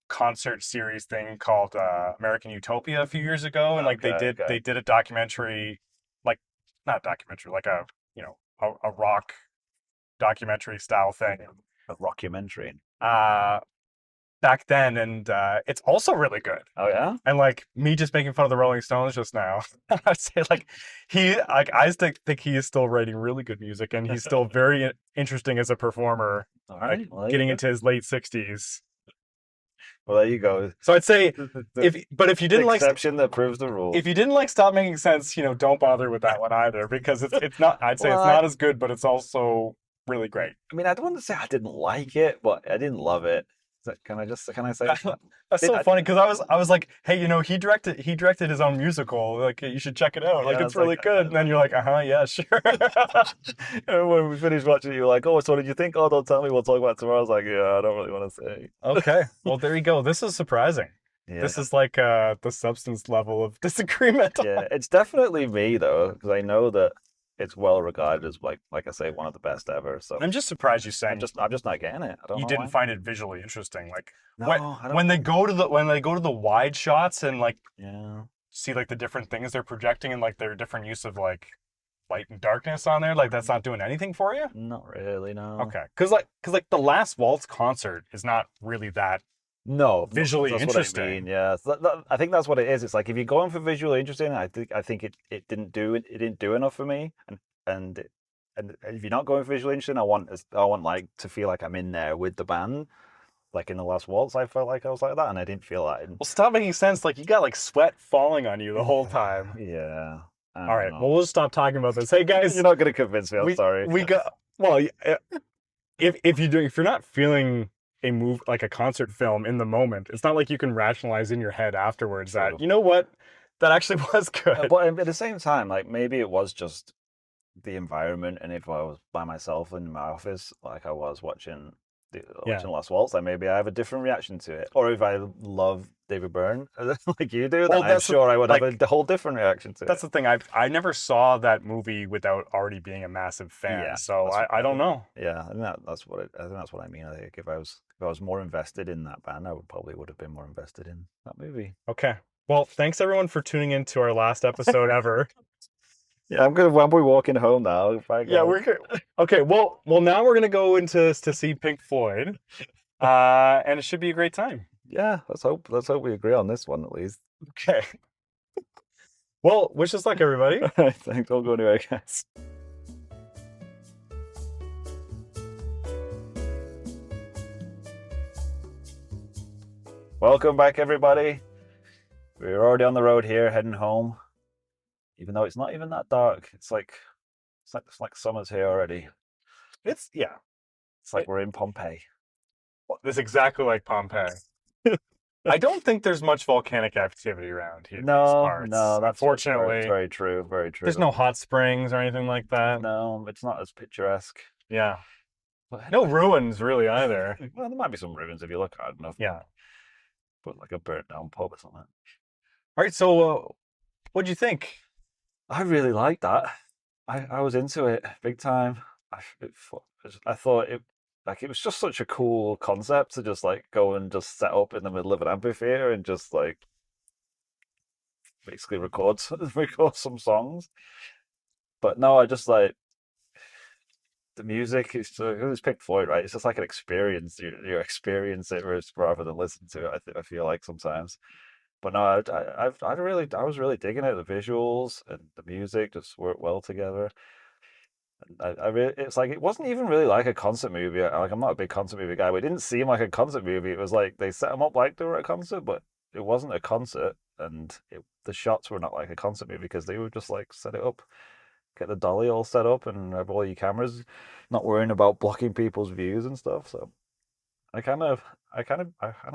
S2: concert series thing called American Utopia a few years ago, and like
S1: Okay. Okay.
S2: they did a documentary, like not documentary, like a a rock documentary style thing.
S1: A rockumentary.
S2: Uh, Back then, and it's also really good.
S1: Oh yeah.
S2: And like me just making fun of the Rolling Stones just now, I'd say like I still think he is still writing really good music, and he's still very interesting as a performer,
S1: All
S2: like
S1: right. Well, there
S2: getting
S1: you go.
S2: into his late 60s.
S1: Well, there you go.
S2: So I'd say
S1: The
S2: if you didn't like
S1: exception that proves the rule.
S2: if you didn't like Stop Making Sense, don't bother with that one either because it's not. I'd say
S1: Well,
S2: it's not as good, but it's also really great.
S1: I mean, I don't want to say I didn't like it, but I didn't love it. Can I say that?
S2: That's so funny because I was like, hey, he directed his own musical. Like you should check it out. Like
S1: Yeah,
S2: it's
S1: it's
S2: really
S1: like,
S2: good. And then you're like, yeah, sure.
S1: And when we finished watching it, you were like, "Oh, so what did you think?" "Oh, don't tell me. We'll talk about it tomorrow." I was like, "Yeah, I don't really want to say."
S2: Okay, well there you go. This is surprising.
S1: Yeah,
S2: This is like the substance level of disagreement.
S1: yeah. It's definitely me though, because I know that it's well regarded as like I say, one of the best ever. So
S2: I'm just surprised you sang.
S1: I'm just not getting it. I don't
S2: You
S1: know
S2: didn't
S1: why.
S2: find it visually interesting. Like
S1: No, I
S2: when
S1: don't.
S2: they go to the wide shots and like
S1: Yeah,
S2: see like the different things they're projecting and like their different use of like light and darkness on there, like that's not doing anything for you.
S1: not really. No.
S2: Okay, because the Last Waltz concert is not really that
S1: No,
S2: visually
S1: that's what I mean.
S2: interesting.
S1: Yeah, I think that's what it is. It's like if you're going for visually interesting, I think it didn't do enough for me. And it- and if you're not going for visually interesting, I want like to feel like I'm in there with the band. Like in the Last Waltz, I felt like I was like that, and I didn't feel that.
S2: Well, stop making sense. Like you got like sweat falling on you the whole time.
S1: Yeah, I
S2: All
S1: don't
S2: right,
S1: know.
S2: well we'll just stop talking about this. Hey
S1: You're
S2: guys,
S1: not gonna convince me. I'm
S2: we
S1: sorry.
S2: we got well. If you're not feeling like a concert film in the moment, it's not like you can rationalize in your head afterwards
S1: True.
S2: that you know what that actually was good.
S1: But at the same time, like maybe it was just the environment, and if I was by myself in my office, like I was watching
S2: Yeah.
S1: Last Waltz, like maybe I have a different reaction to it. Or if I love David Byrne like you do, then
S2: Well,
S1: I'm
S2: that's
S1: sure I would have
S2: like
S1: a whole different reaction to
S2: that's
S1: it.
S2: the thing. I never saw that movie without already being a massive fan,
S1: Yeah,
S2: so
S1: that's
S2: I don't know.
S1: yeah, I think I think that's what I mean. I think if I was more invested in that band, I would have been more invested in that movie.
S2: Okay. Well, thanks everyone for tuning in to our last episode ever.
S1: Yeah, I'm be walking home now. If I
S2: Yeah,
S1: go.
S2: we're good. Okay. Well, now we're gonna go into to see Pink Floyd, and it should be a great time.
S1: Yeah, let's hope we agree on this one at least.
S2: Okay. Well, wish us luck, everybody.
S1: Thanks. I'll go anyway, guys. Welcome back, everybody. We're already on the road here, heading home. Even though it's not even that dark, it's like summer's here already.
S2: It's yeah.
S1: It's like we're in Pompeii.
S2: It's exactly like Pompeii. I don't think there's much volcanic activity around here. These parts.
S1: No, that's
S2: unfortunately
S1: very true. Very true.
S2: there's no hot springs or anything like that.
S1: No, it's not as picturesque.
S2: Yeah,
S1: But
S2: no ruins really either.
S1: well, there might be some ruins if you look hard enough.
S2: Yeah.
S1: But like a burnt down pub or something.
S2: All right. So, what'd you think?
S1: I really liked that. I was into it big time. I thought it like it was just such a cool concept to just like go and just set up in the middle of an amphitheater and just like basically record some songs. But no, I just like the music. It was Pink Floyd, right? It's just like an experience. You experience it rather than listen to it. I feel like sometimes. But no, I was really digging it. The visuals and the music just worked well together. I really, it's like it wasn't even really like a concert movie. Like I'm not a big concert movie guy, but it didn't seem like a concert movie. It was like they set them up like they were at a concert, but it wasn't a concert, and the shots were not like a concert movie because they were just like set it up, get the dolly all set up, and have all your cameras, not worrying about blocking people's views and stuff. So I kind of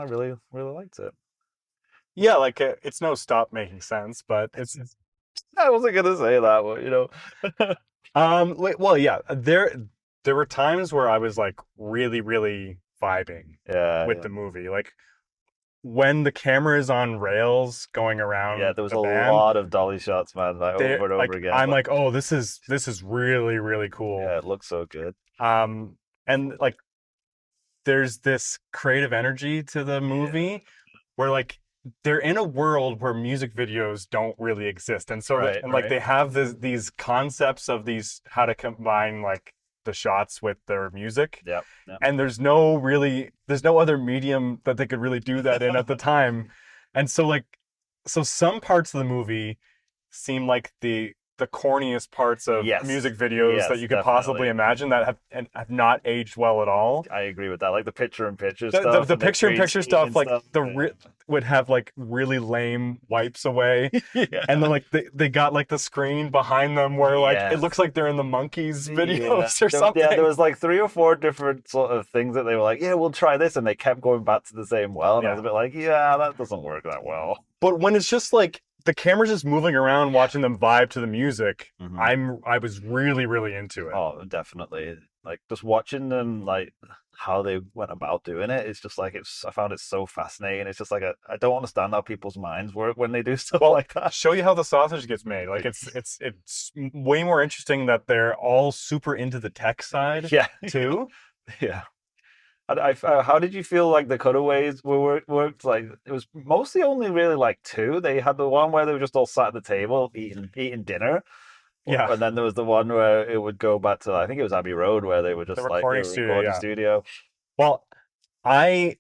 S1: really liked it.
S2: Yeah, like it's no stop making sense, but it's
S1: I wasn't gonna say that, but you know.
S2: well, yeah, there were times where I was like really vibing
S1: Yeah,
S2: with
S1: yeah.
S2: the movie, like when the camera is on rails going around
S1: Yeah, there was
S2: the
S1: a
S2: band.
S1: lot of dolly shots, man, like
S2: They
S1: over and over
S2: like
S1: again.
S2: I'm
S1: But
S2: like, oh, this is really cool.
S1: yeah, it looks so good.
S2: And like there's this creative energy to the movie where like they're in a world where music videos don't really exist, and so
S1: Right,
S2: and like
S1: right.
S2: they have these concepts of these how to combine like the shots with their music,
S1: Yep, yep.
S2: and there's no other medium that they could really do that in at the time, and so like so some parts of the movie seem like the corniest parts of
S1: Yes.
S2: music videos that
S1: Yes,
S2: you could possibly
S1: definitely.
S2: imagine that have not aged well at all.
S1: I agree with that. Like the picture in picture
S2: The,
S1: stuff,
S2: the
S1: and
S2: picture in
S1: green
S2: picture
S1: screen
S2: stuff,
S1: and
S2: like
S1: stuff.
S2: would have like really lame wipes away,
S1: Yeah.
S2: and then like they got like the screen behind them where like it
S1: Yes.
S2: looks like they're in the Monkeys
S1: Yeah.
S2: videos or something.
S1: Yeah, there was like 3 or 4 different sort of things that they were like, yeah, we'll try this, and they kept going back to the same well, and I was a bit like, yeah, that doesn't work that well.
S2: But when it's just like the camera's just moving around, watching them vibe to the music,
S1: Mhm.
S2: I was really into it.
S1: Oh, definitely. Like just watching them, like how they went about doing it. It's just like I found it so fascinating. It's just like I don't understand how people's minds work when they do stuff
S2: Well,
S1: like that.
S2: show you how the sausage gets made. Like it's way more interesting that they're all super into the tech side
S1: Yeah,
S2: too.
S1: yeah. How did you feel like the cutaways worked? Like it was mostly only really like two. They had the one where they were just all sat at the table eating dinner,
S2: Yeah,
S1: and then there was the one where it would go back to I think it was Abbey Road where they were
S2: the
S1: just like they
S2: recording
S1: were
S2: studio.
S1: recording
S2: Yeah.
S1: studio.
S2: Well, I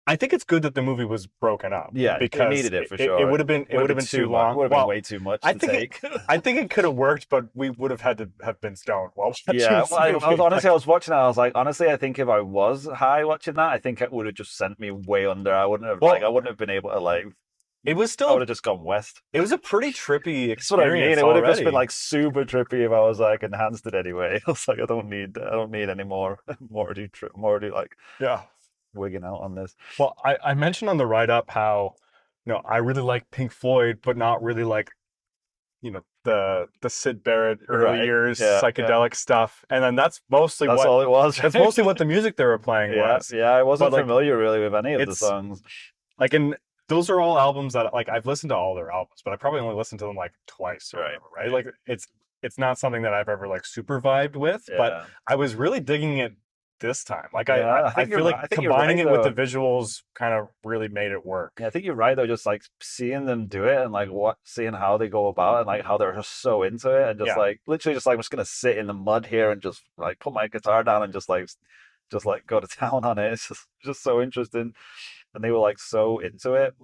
S2: I think it's good that the movie was broken up
S1: Yeah, it
S2: because
S1: needed it for
S2: it
S1: sure.
S2: would have been
S1: Would have been
S2: too
S1: too much.
S2: long.
S1: Would have been
S2: Well,
S1: way too much
S2: I
S1: to
S2: think
S1: take.
S2: I think it could have worked, but we would have had to have been stoned while watching
S1: Yeah,
S2: this
S1: well, I was
S2: movie.
S1: honestly, I
S2: Like,
S1: was watching that. I was like, honestly, I think if I was high watching that, I think it would have just sent me way under. I wouldn't have
S2: well,
S1: I wouldn't have been able to like.
S2: it was
S1: I would
S2: still
S1: have just gone west.
S2: it was a pretty trippy
S1: That's what I mean.
S2: experience
S1: It would have just been
S2: already.
S1: like super trippy if I was like enhanced it anyway. I was like, I don't need any more, more to like
S2: Yeah.
S1: wigging out on this.
S2: Well, I mentioned on the write up how, I really like Pink Floyd, but not really like, the Sid Barrett early
S1: Right?
S2: years
S1: Yeah, yeah.
S2: psychedelic stuff. And then that's mostly
S1: That's
S2: what
S1: all it was.
S2: that's
S1: Right?
S2: mostly what the music they were playing
S1: Yeah,
S2: was.
S1: yeah. I
S2: But
S1: wasn't
S2: like
S1: familiar really with any of the
S2: it's
S1: songs.
S2: like in those are all albums that like I've listened to all their albums, but I probably only listened to them like twice or
S1: Right.
S2: whatever, right? Like it's not something that I've ever like super vibed with, but
S1: Yeah.
S2: I was really digging it this time. Like
S1: Yeah,
S2: I feel like
S1: I think you're
S2: combining
S1: right
S2: it with the
S1: though.
S2: visuals kind of really made it work.
S1: Yeah, I think you're right though. Just like seeing them do it and like seeing how they go about it and like how they're just so into it and just
S2: Yeah.
S1: like literally just like I'm just gonna sit in the mud here and just like put my guitar down and just like go to town on it. It's just so interesting. And they were like so into it.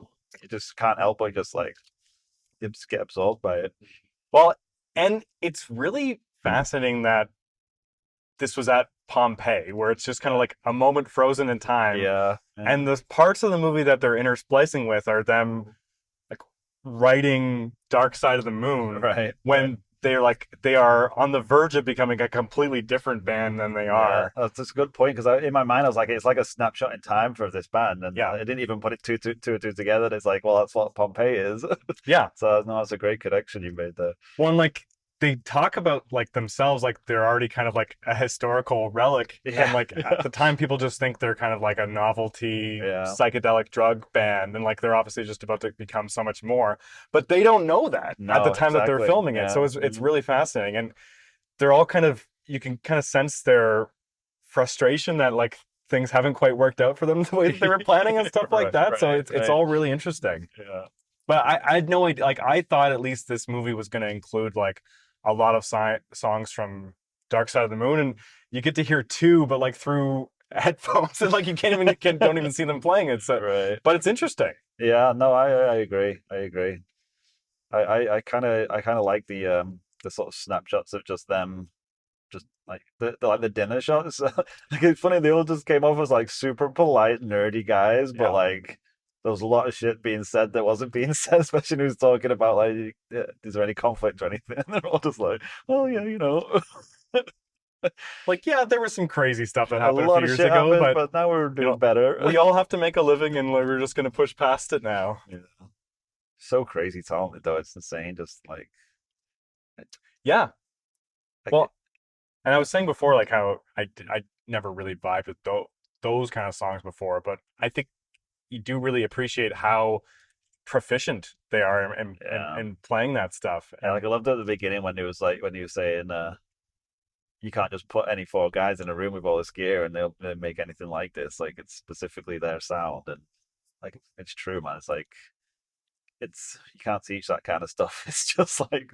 S1: You just can't help but just like you just get absorbed by it.
S2: Well, and it's really fascinating that this was at Pompeii, where it's just kind of like a moment frozen in time.
S1: Yeah.
S2: And the parts of the movie that they're intersplicing with are them like writing Dark Side of the Moon
S1: Right.
S2: when they are on the verge of becoming a completely different band than they
S1: Yeah,
S2: are.
S1: that's a good point because in my mind I was like, it's like a snapshot in time for this band, and
S2: Yeah.
S1: I didn't even put it two and two together. And it's like, well, that's what Pompeii is.
S2: Yeah.
S1: So no, that's a great connection you made there.
S2: One like they talk about like themselves like they're already kind of like a historical relic,
S1: Yeah.
S2: and like at the time people just think they're kind of like a novelty
S1: Yeah.
S2: psychedelic drug band, and like they're obviously just about to become so much more, but they don't know that at the
S1: No,
S2: time that they're
S1: exactly.
S2: filming it.
S1: Yeah.
S2: So it's really fascinating, and they're all kind of you can kind of sense their frustration that like things haven't quite worked out for them the way that they were planning and stuff like
S1: Right,
S2: that. So
S1: right,
S2: it's
S1: right.
S2: all really interesting.
S1: Yeah.
S2: But I had no idea. Like I thought at least this movie was going to include like a lot of songs from Dark Side of the Moon, and you get to hear two, but like through headphones, and like you don't even see them playing it. So,
S1: Right.
S2: but it's interesting.
S1: Yeah. No, I agree. I agree. I kind of like the sort of snapshots of just them just like the dinner shots. Like it's funny they all just came off as like super polite nerdy guys, but
S2: Yeah.
S1: like there was a lot of shit being said that wasn't being said, especially when he was talking about like is there any conflict or anything? And they're all just like, oh yeah, you know.
S2: Like yeah, there was some crazy stuff that
S1: A
S2: happened a
S1: lot
S2: few
S1: of
S2: years
S1: shit
S2: ago,
S1: happened,
S2: but
S1: but now we're doing
S2: know,
S1: better.
S2: we all have to make a living, and we're just going to push past it now.
S1: Yeah. So crazy talented though, it's insane. Just like
S2: Yeah.
S1: like,
S2: Well, and I was saying before, like how I never really vibed with those kind of songs before, but I think you do really appreciate how proficient they are
S1: yeah.
S2: in playing that stuff.
S1: Yeah, like I loved at the beginning when he was saying you can't just put any four guys in a room with all this gear and they'll make anything like this. Like it's specifically their sound and like it's true, man. It's like it's you can't teach that kind of stuff. It's just like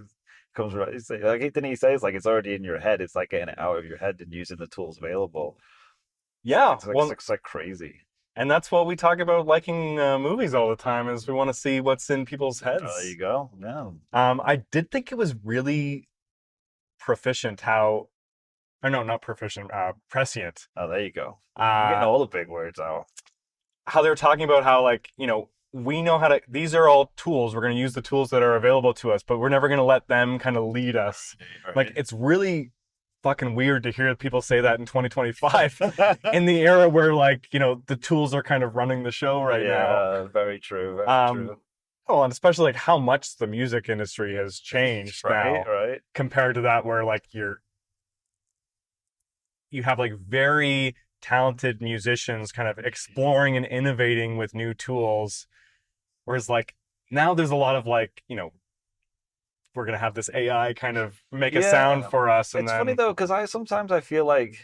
S1: comes right. It's like didn't he say it's like it's already in your head. It's like getting it out of your head and using the tools available.
S2: Yeah,
S1: It's like
S2: well,
S1: it's like crazy.
S2: and that's what we talk about liking movies all the time is we want to see what's in people's
S1: There
S2: heads.
S1: you go. Yeah.
S2: I did think it was really proficient how, or no, not proficient, prescient.
S1: Oh, there you go. I'm getting all the big words out.
S2: How they were talking about how like we know how to these are all tools, we're going to use the tools that are available to us, but we're never going to let them kind of lead us.
S1: Right.
S2: Like it's really fucking weird to hear people say that in 2025 in the era where like the tools are kind of running the show right now.
S1: Yeah, very true. Very true.
S2: Oh, and especially like how much the music industry has changed
S1: Right,
S2: now
S1: right.
S2: compared to that where like you have like very talented musicians kind of exploring and innovating with new tools. Whereas like now there's a lot of like, we're gonna have this AI kind of make a sound
S1: Yeah,
S2: for us, and
S1: it's funny
S2: then
S1: though because I sometimes I feel like,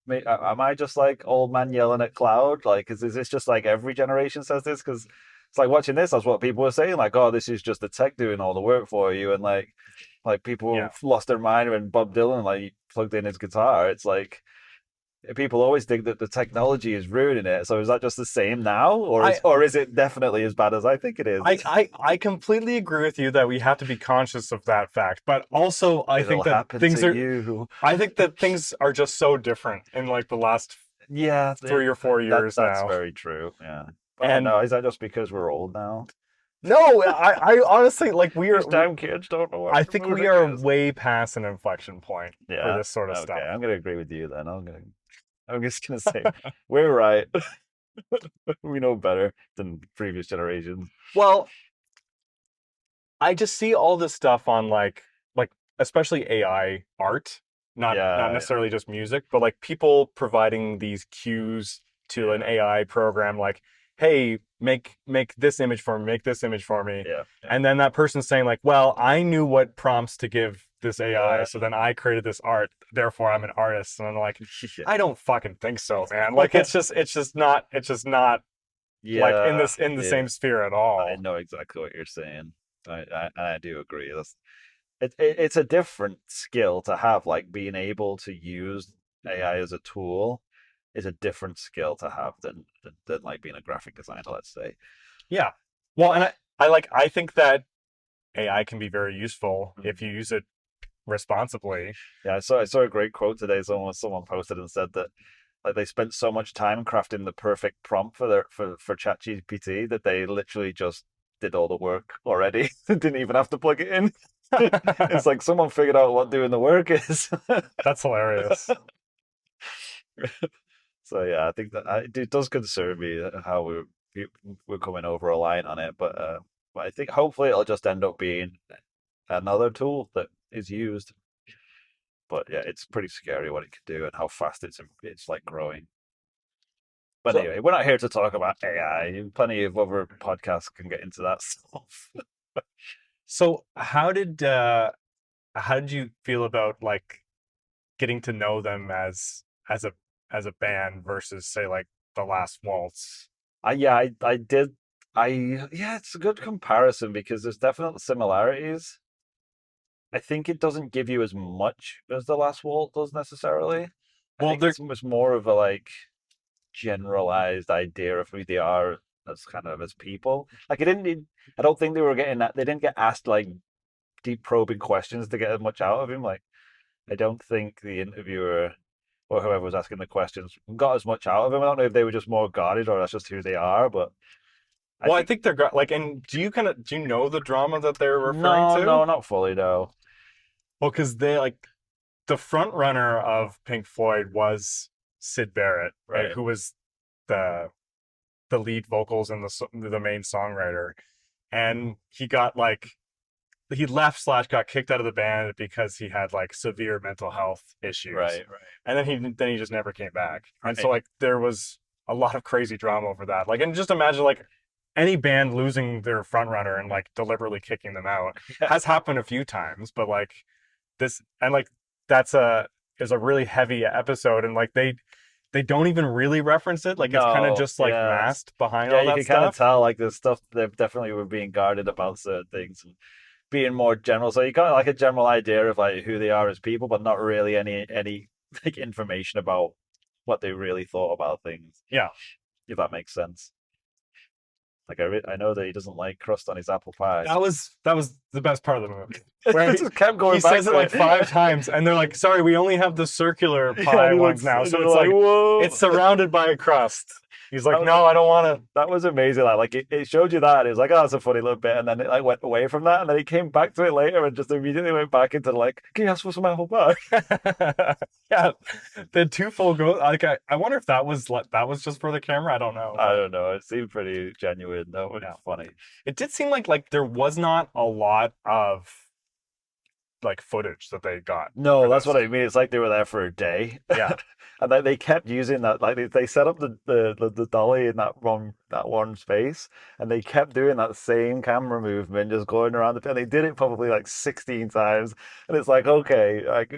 S1: am I just like old man yelling at cloud? Like, is this just like every generation says this? Because it's like watching this, that's what people were saying. Like, oh, this is just the tech doing all the work for you, and like people
S2: yeah.
S1: lost their mind when Bob Dylan like plugged in his guitar. It's like people always think that the technology is ruining it. So is that just the same now,
S2: I
S1: or is it definitely as bad as I think it is?
S2: I completely agree with you that we have to be conscious of that fact, but also
S1: It'll happen to you.
S2: I think that things are just so different in like the last
S1: Yeah,
S2: 3 or 4 years
S1: that's
S2: now.
S1: very true. Yeah, but I don't
S2: And
S1: know. Is that just because we're old now?
S2: no, I honestly like
S1: These damn kids don't know what
S2: I think we
S1: music
S2: are
S1: is.
S2: way past an inflection point for
S1: Yeah.
S2: this sort of
S1: Okay,
S2: stuff.
S1: I'm gonna agree with you then. I'm just gonna say we're right. We know better than previous generations.
S2: Well, I just see all this stuff on like especially AI art, not
S1: Yeah,
S2: necessarily just music, but like people providing these cues to an
S1: yeah,
S2: AI program like, "Hey, make this image for me, make this image for me."
S1: yeah, yeah,
S2: And then that person's saying like, "Well, I knew what prompts to give this AI,
S1: yeah,
S2: so then I created this art, therefore I'm an artist." And I'm like,
S1: yeah.
S2: "I don't fucking think so, man." Like it's just not like
S1: Yeah,
S2: in the
S1: yeah.
S2: same sphere at
S1: I
S2: all.
S1: know exactly what you're saying. I do agree. It's a different skill to have. Like being able to use AI as a tool is a different skill to have than like being a graphic designer, let's say.
S2: Yeah. Well, and I think that AI can be very useful if you use it responsibly.
S1: Yeah, I saw a great quote today. Someone posted and said that like they spent so much time crafting the perfect prompt for ChatGPT that they literally just did all the work already. Didn't even have to plug it in. It's like someone figured out what doing the work is.
S2: That's hilarious.
S1: So yeah, I think that it does concern me how we're coming over a line on it, but I think hopefully it'll just end up being another tool that is used. But yeah, it's pretty scary what it can do and how fast it's like growing. But
S2: So
S1: anyway, we're not here to talk about AI. Plenty of other podcasts can get into that stuff.
S2: so how did you feel about like getting to know them as a band versus say like the Last Waltz?
S1: I did. Yeah, it's a good comparison because there's definitely similarities. I think it doesn't give you as much as the Last Waltz does necessarily. I
S2: Well,
S1: think
S2: they're
S1: it's much more of a like generalized idea of who they are as kind of as people. Like it didn't. I don't think they were getting that. They didn't get asked like deep probing questions to get as much out of him. Like I don't think the interviewer or whoever was asking the questions got as much out of him. I don't know if they were just more guarded or that's just who they are, but I
S2: well, I
S1: think
S2: think they're like, and do you know the drama that they're referring
S1: no,
S2: to?
S1: no, not fully though.
S2: Well, because they like the front runner of Pink Floyd was Sid Barrett,
S1: Right.
S2: who was the the lead vocals and the main songwriter, and he got like he left slash got kicked out of the band because he had like severe mental health issues,
S1: Right, right,
S2: and then he just never came back, and so
S1: right.
S2: like there was a lot of crazy drama over that. Like, and just imagine like any band losing their front runner and like deliberately kicking them out
S1: Yeah.
S2: has happened a few times, but like this and like that's a is a really heavy episode, and like they don't even really reference it, like it's kind of
S1: No,
S2: just like
S1: yeah.
S2: masked behind
S1: Yeah,
S2: all
S1: you
S2: that
S1: can kind of
S2: stuff.
S1: tell like the stuff they definitely were being guarded about certain things and being more general. So you got like a general idea of like who they are as people, but not really any like information about what they really thought about things,
S2: Yeah.
S1: if that makes sense. Like I know that he doesn't like crust on his apple pie.
S2: That was the best part of the movie,
S1: I
S2: where
S1: just kept
S2: he
S1: going back
S2: says it
S1: to
S2: like
S1: it.
S2: five times, and they're like, "Sorry, we only have the circular
S1: Yeah, and
S2: pie
S1: he
S2: ones
S1: looks
S2: now."
S1: and
S2: So
S1: they're
S2: it's
S1: like,
S2: like
S1: whoa.
S2: it's surrounded by a crust. He's
S1: That
S2: like,
S1: was
S2: "No, I don't want to."
S1: that was amazing. Like it showed you that. It was like, oh, that's a funny little bit, and then it like went away from that, and then he came back to it later and just immediately went back into like, can you ask for some apple pie?
S2: Yeah, the two full go. Like I wonder if that was just for the camera. I don't know,
S1: I
S2: but
S1: don't know. It seemed pretty genuine. That was
S2: yeah,
S1: funny.
S2: it did seem like there was not a lot of like footage that they got
S1: No,
S2: for
S1: that's
S2: this.
S1: what I mean. It's like they were there for a day,
S2: Yeah.
S1: and they kept using that. Like they set up the dolly in that one space, and they kept doing that same camera movement, just going around the. And they did it probably like 16 times, and it's like okay, like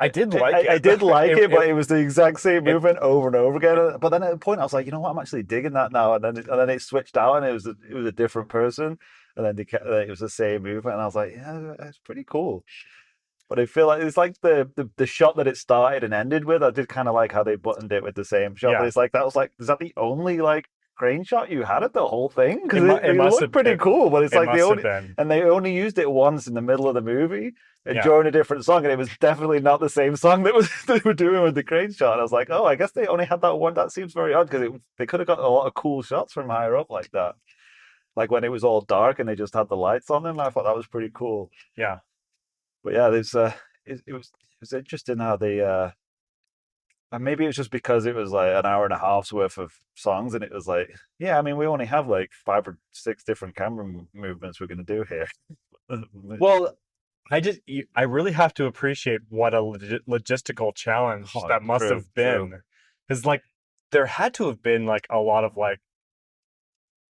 S2: I did
S1: I,
S2: like
S1: I
S2: it.
S1: I did like
S2: It
S1: it,
S2: it
S1: but it was the exact same
S2: it
S1: movement over and over again. But then at a point, I was like, you know what, I'm actually digging that now. And then it switched out, and it was a different person, and then it was the same movement, and I was like, yeah, it's pretty cool. But I feel like it's like the shot that it started and ended with. I did kind of like how they buttoned it with the same shot, but
S2: yeah,
S1: it's like that was like, is that the only like crane shot you had at the whole thing? Because
S2: it
S1: it
S2: must
S1: looked
S2: have
S1: pretty cool, but it's
S2: it
S1: like
S2: must have been.
S1: they only used it once in the middle of the movie and
S2: Yeah.
S1: during a different song, and it was definitely not the same song that was they were doing with the crane shot. And I was like, oh, I guess they only had that one. That seems very odd because they could have got a lot of cool shots from higher up like that. Like when it was all dark and they just had the lights on them. I thought that was pretty cool.
S2: Yeah.
S1: But yeah, it was interesting how they and maybe it was just because it was like an hour and a half's worth of songs, and it was like, yeah, I mean, we only have like 5 or 6 different camera movements we're gonna do here.
S2: Well, I really have to appreciate what a logistical challenge
S1: Oh,
S2: that must
S1: true,
S2: have
S1: true.
S2: been, because like there had to have been like a lot of like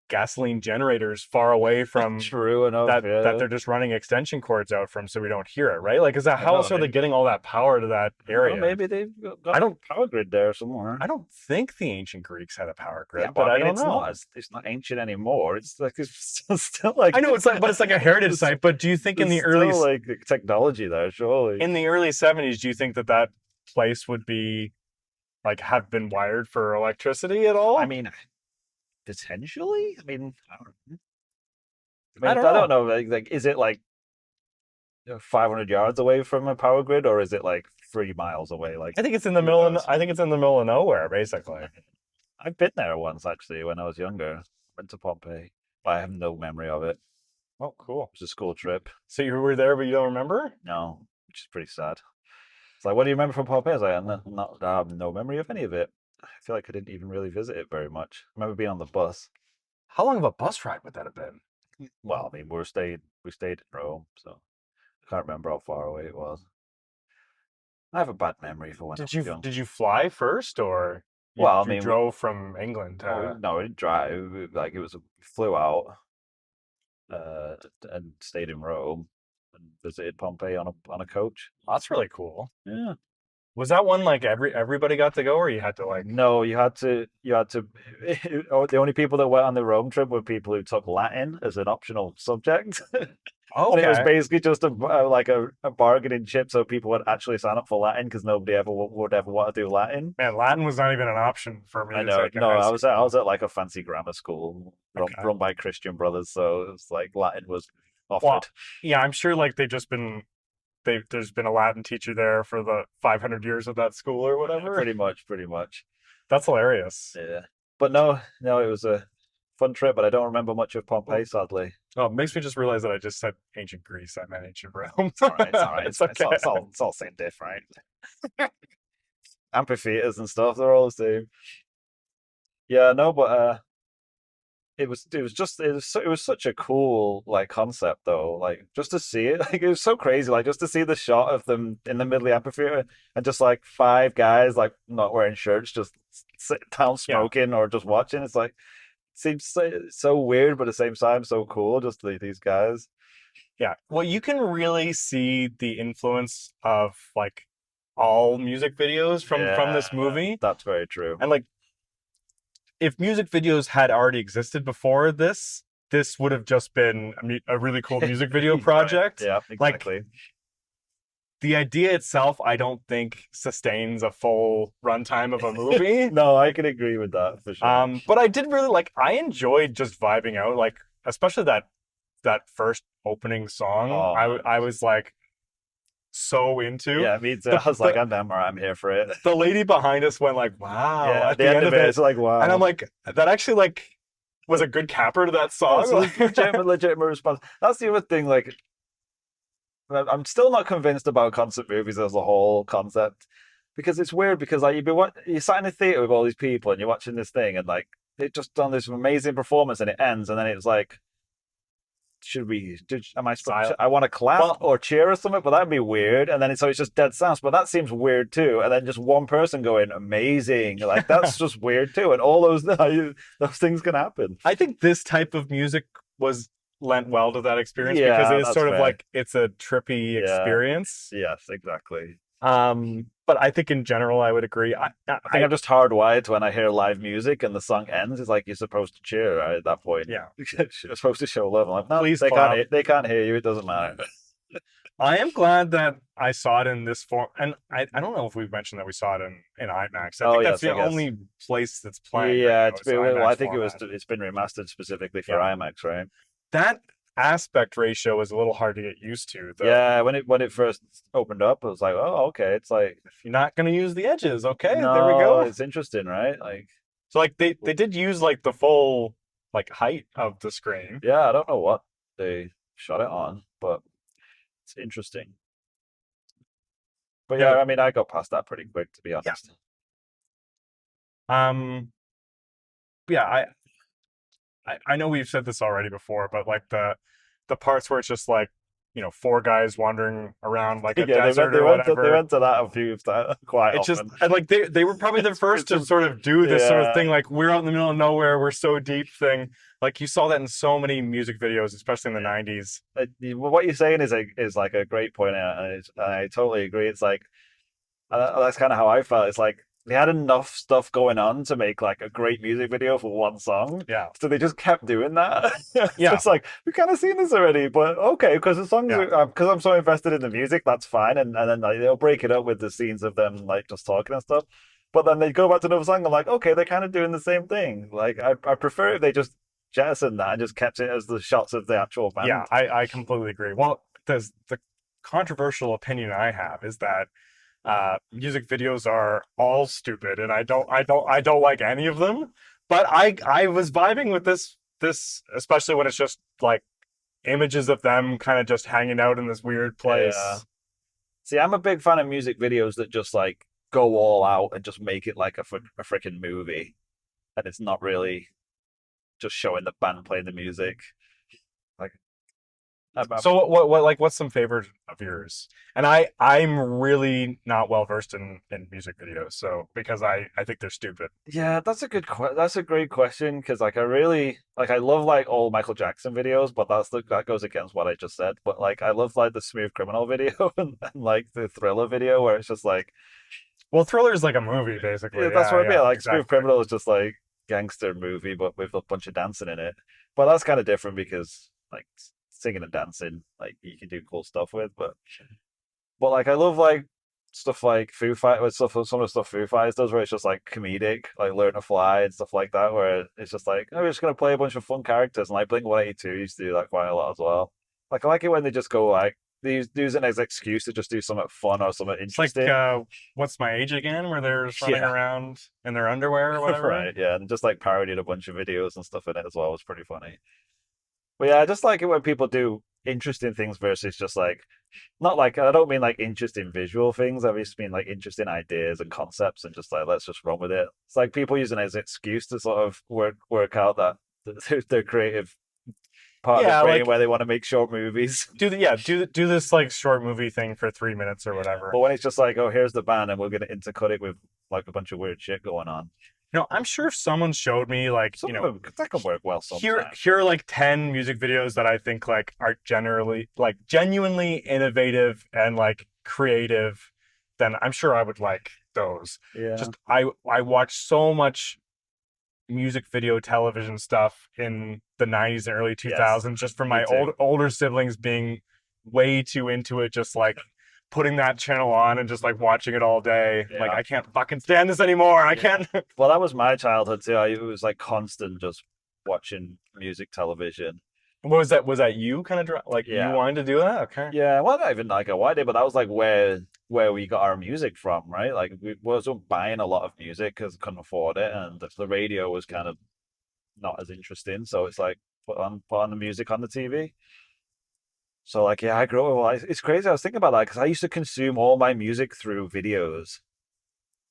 S2: gasoline generators far away from
S1: True enough,
S2: that
S1: yeah.
S2: they're just running extension cords out from so we don't hear it, right? Like, is that
S1: I
S2: how
S1: know.
S2: else are they getting all that power to that
S1: Well,
S2: area?
S1: maybe they've
S2: I
S1: got
S2: don't
S1: a power grid there somewhere.
S2: I don't think the ancient Greeks had a power
S1: Yeah,
S2: grid,
S1: but
S2: but
S1: I
S2: I
S1: mean,
S2: don't
S1: it's not
S2: know.
S1: it's not ancient anymore. It's like it's still like
S2: I know it's like, but it's like a heritage
S1: there's,
S2: site. But do you think
S1: there's still like technology there, surely.
S2: in the early 70s, do you think that that place would be like have been wired for electricity at
S1: I
S2: all?
S1: mean, potentially. I mean,
S2: I don't
S1: I don't
S2: know.
S1: know. Like, is it like 500 yards away from a power grid, or is it like 3 miles away? Like,
S2: I think it's in the
S1: who
S2: middle of
S1: knows?
S2: I think it's in the middle of nowhere, basically.
S1: I've been there once actually when I was younger. Went to Pompeii, but I have no memory of it.
S2: Oh, cool.
S1: It was a school trip.
S2: So you were there, but you don't remember?
S1: No, which is pretty sad. It's like, what do you remember from Pompeii? I was like, I have no memory of any of it. I feel like I didn't even really visit it very much. I remember being on the bus.
S2: How long of a bus ride would that have been?
S1: Well, I mean, we stayed in Rome, so I can't remember how far away it was. I have a bad memory for when I was young.
S2: Did you fly first, or
S1: Well, I
S2: you
S1: mean,
S2: drove from England
S1: oh
S2: to?
S1: no, we didn't drive. Like we flew out uh, and stayed in Rome and visited Pompeii on a coach.
S2: That's really cool.
S1: Yeah.
S2: Was that one like everybody got to go, or you had to like?
S1: No, you had to. The only people that went on the Rome trip were people who took Latin as an optional subject. And it was
S2: Okay,
S1: basically just like a bargaining chip, so people would actually sign up for Latin because nobody ever would ever want to do Latin.
S2: man, Latin was not even an option for me
S1: I
S2: to
S1: know.
S2: take in
S1: No,
S2: high
S1: I
S2: school.
S1: was at like a fancy grammar school
S2: Okay.
S1: run by Christian brothers, so it was like Latin was
S2: Well,
S1: offered.
S2: yeah, I'm sure like there's been a Latin teacher there for the 500 years of that school or whatever.
S1: Pretty much, pretty much.
S2: That's hilarious.
S1: Yeah. But no, no, it was a fun trip, but I don't remember much of Pompeii, sadly.
S2: Oh, it makes me just realize that I just said ancient Greece. I meant ancient Rome.
S1: It's all right. It's all right.
S2: It's
S1: It's
S2: okay.
S1: all, it's all, it's all same diff, right? Amphitheaters and stuff, they're all the same. Yeah, no, but it was such a cool like concept though, like just to see it, like it was so crazy, like just to see the shot of them in the middle of the amphitheater and just like 5 guys like not wearing shirts, just sitting down
S2: Yeah.
S1: smoking or just watching. It's like seems so weird, but at the same time so cool. Just these guys.
S2: Yeah. Well, you can really see the influence of like all music videos from
S1: Yeah,
S2: this movie.
S1: that's very true.
S2: And like if music videos had already existed before this would have just been a really cool music video
S1: Right.
S2: project.
S1: Yeah,
S2: Like
S1: exactly.
S2: the idea itself, I don't think sustains a full runtime of a movie.
S1: No, I can agree with that for sure.
S2: But I did really like. I enjoyed just vibing out, like especially that first opening song.
S1: Oh,
S2: I was like so into.
S1: yeah, me too.
S2: The,
S1: I was like,
S2: the
S1: I'm here for it.
S2: the lady behind us went like, "Wow!"
S1: Yeah, at
S2: at
S1: the
S2: the
S1: end
S2: end
S1: of
S2: of
S1: it,
S2: it,
S1: it's like,
S2: and I'm
S1: wow.
S2: like, that actually like was a good capper to that
S1: Oh,
S2: song.
S1: it's a legitimate response. That's the other thing. Like, I'm still not convinced about concert movies as a whole concept because it's weird. Because like you sat in a theater with all these people and you're watching this thing and like they just done this amazing performance and it ends and then it's like should we? Am I supposed?
S2: Silent.
S1: I want to clap
S2: Well,
S1: or cheer or something, but that'd be weird. And then so it's just dead silence, but that seems weird too. And then just one person going amazing, like that's just weird too. And all those those things can happen.
S2: I think this type of music was lent well to that experience because it
S1: Yeah,
S2: is
S1: that's
S2: sort of
S1: fair.
S2: like it's a trippy
S1: Yeah,
S2: experience.
S1: yes, exactly.
S2: But I think in general, I would agree.
S1: I think I'm just hardwired to when I hear live music and the song ends, it's like you're supposed to cheer right, at that point.
S2: Yeah,
S1: You're supposed to show love. I'm like, no,
S2: please
S1: they can't.
S2: clap.
S1: They can't hear you. It doesn't matter.
S2: I am glad that I saw it in this form, and I don't know if we've mentioned that we saw it in IMAX. I
S1: Oh
S2: think that's
S1: yes, I
S2: the
S1: guess.
S2: only place that's playing right
S1: Yeah,
S2: now
S1: it's
S2: is
S1: been. Well, I
S2: IMAX
S1: think
S2: format.
S1: it's been remastered specifically for
S2: Yeah,
S1: IMAX, right?
S2: that aspect ratio is a little hard to get used to.
S1: Yeah, when it first opened up, it was like, oh, okay. It's like,
S2: If you're not going to use the edges, okay, there we
S1: no,
S2: go.
S1: it's interesting, right? Like,
S2: So like they did use like the full like height of the screen.
S1: yeah, I don't know what they shot it on, but it's interesting. But yeah,
S2: Yeah,
S1: I mean, I got past that pretty quick, to be
S2: yeah.
S1: honest.
S2: Um, yeah, I know we've said this already before, but like the parts where it's just like, four guys wandering around like a
S1: Yeah,
S2: desert or
S1: they
S2: whatever.
S1: went to that a few times, quite
S2: It's just
S1: often.
S2: and like they were probably the
S1: It's
S2: first to
S1: just
S2: sort of do this sort of
S1: yeah.
S2: thing, like we're out in the middle of nowhere, we're so deep thing. Like you saw that in so many music videos, especially in the
S1: Yeah.
S2: 90s.
S1: What you're saying is like a great point, and I totally agree. It's like that's kind of how I felt. It's like they had enough stuff going on to make like a great music video for one song,
S2: Yeah.
S1: so they just kept doing that. It's
S2: Yeah.
S1: just like we kind of seen this already, but okay, because the songs
S2: Yeah.
S1: because I'm so invested in the music, that's fine, and then like, they'll break it up with the scenes of them like just talking and stuff. But then they go back to another song. I'm like, okay, they're kind of doing the same thing. Like I prefer if they just jettisoned that and just kept it as the shots of the actual
S2: Yeah,
S1: band.
S2: I completely agree. Well, the controversial opinion I have is that music videos are all stupid, and I don't like any of them. But I was vibing with this, especially when it's just like images of them kind of just hanging out in this weird
S1: Yeah.
S2: place.
S1: See, I'm a big fan of music videos that just like go all out and just make it like a freaking movie, and it's not really just showing the band playing the music. Like,
S2: So what's some favorite of yours? And I'm really not well versed in music videos, so because I think they're stupid.
S1: yeah, that's a great question because like I really like I love like all Michael Jackson videos, but that goes against what I just said. But like I love like the Smooth Criminal video and like the Thriller video where it's just like
S2: Well, Thriller is like a movie, basically.
S1: yeah, that's
S2: Yeah,
S1: what I mean.
S2: yeah,
S1: Like Smooth
S2: exactly.
S1: Criminal is just like gangster movie, but with a bunch of dancing in it. But that's kind of different because like singing and dancing, like you can do cool stuff with. But like I love like stuff like Foo Fighters, stuff some of the stuff Foo Fighters does, where it's just like comedic, like Learn to Fly and stuff like that, where it's just like oh, we're just gonna play a bunch of fun characters, and like Blink 182 used to do that quite a lot as well. Like I like it when they just go like they use it as an excuse to just do something fun or something
S2: It's like
S1: interesting.
S2: what's my age again, where they're just running
S1: Yeah.
S2: around in their underwear or whatever.
S1: Right, yeah, and just like parodied a bunch of videos and stuff in it as well. It was pretty funny. But yeah, I just like it when people do interesting things versus just like not like I don't mean like interesting visual things. I just mean like interesting ideas and concepts and just like let's just run with it. It's like people using it as an excuse to sort of work out that their creative part of their
S2: Yeah,
S1: brain
S2: like
S1: where they want to make short movies.
S2: do this like short movie thing for 3 minutes or
S1: Yeah.
S2: whatever.
S1: But when it's just like, oh, here's the band and we're gonna intercut it with like a bunch of weird shit going on.
S2: I'm sure if someone showed me like
S1: Some of them that can work well
S2: here
S1: sometimes.
S2: here are like 10 music videos that I think like are generally like genuinely innovative and like creative, then I'm sure I would like those.
S1: Yeah.
S2: Just I watched so much music video television stuff in the 90s and early
S1: Yes.
S2: 2000s just from
S1: Me
S2: my
S1: too.
S2: older siblings being way too into it, just like putting that channel on and just like watching it all day. Like
S1: Yeah.
S2: I can't fucking stand this anymore. I
S1: Yeah.
S2: can't.
S1: Well, that was my childhood too. It was like constant just watching music television.
S2: What was that? Was that you kind of like you
S1: Yeah.
S2: wanted to do that? Okay.
S1: Yeah. Well, not even like a why day, but that was like where we got our music from, right? Like we wasn't buying a lot of music because couldn't afford it, and the radio was kind of not as interesting. So it's like put on the music on the TV. So like yeah, I grew up. Well, it's crazy. I was thinking about that because I used to consume all my music through videos,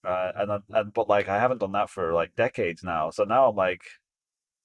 S1: and but like I haven't done that for like decades now. So now I'm like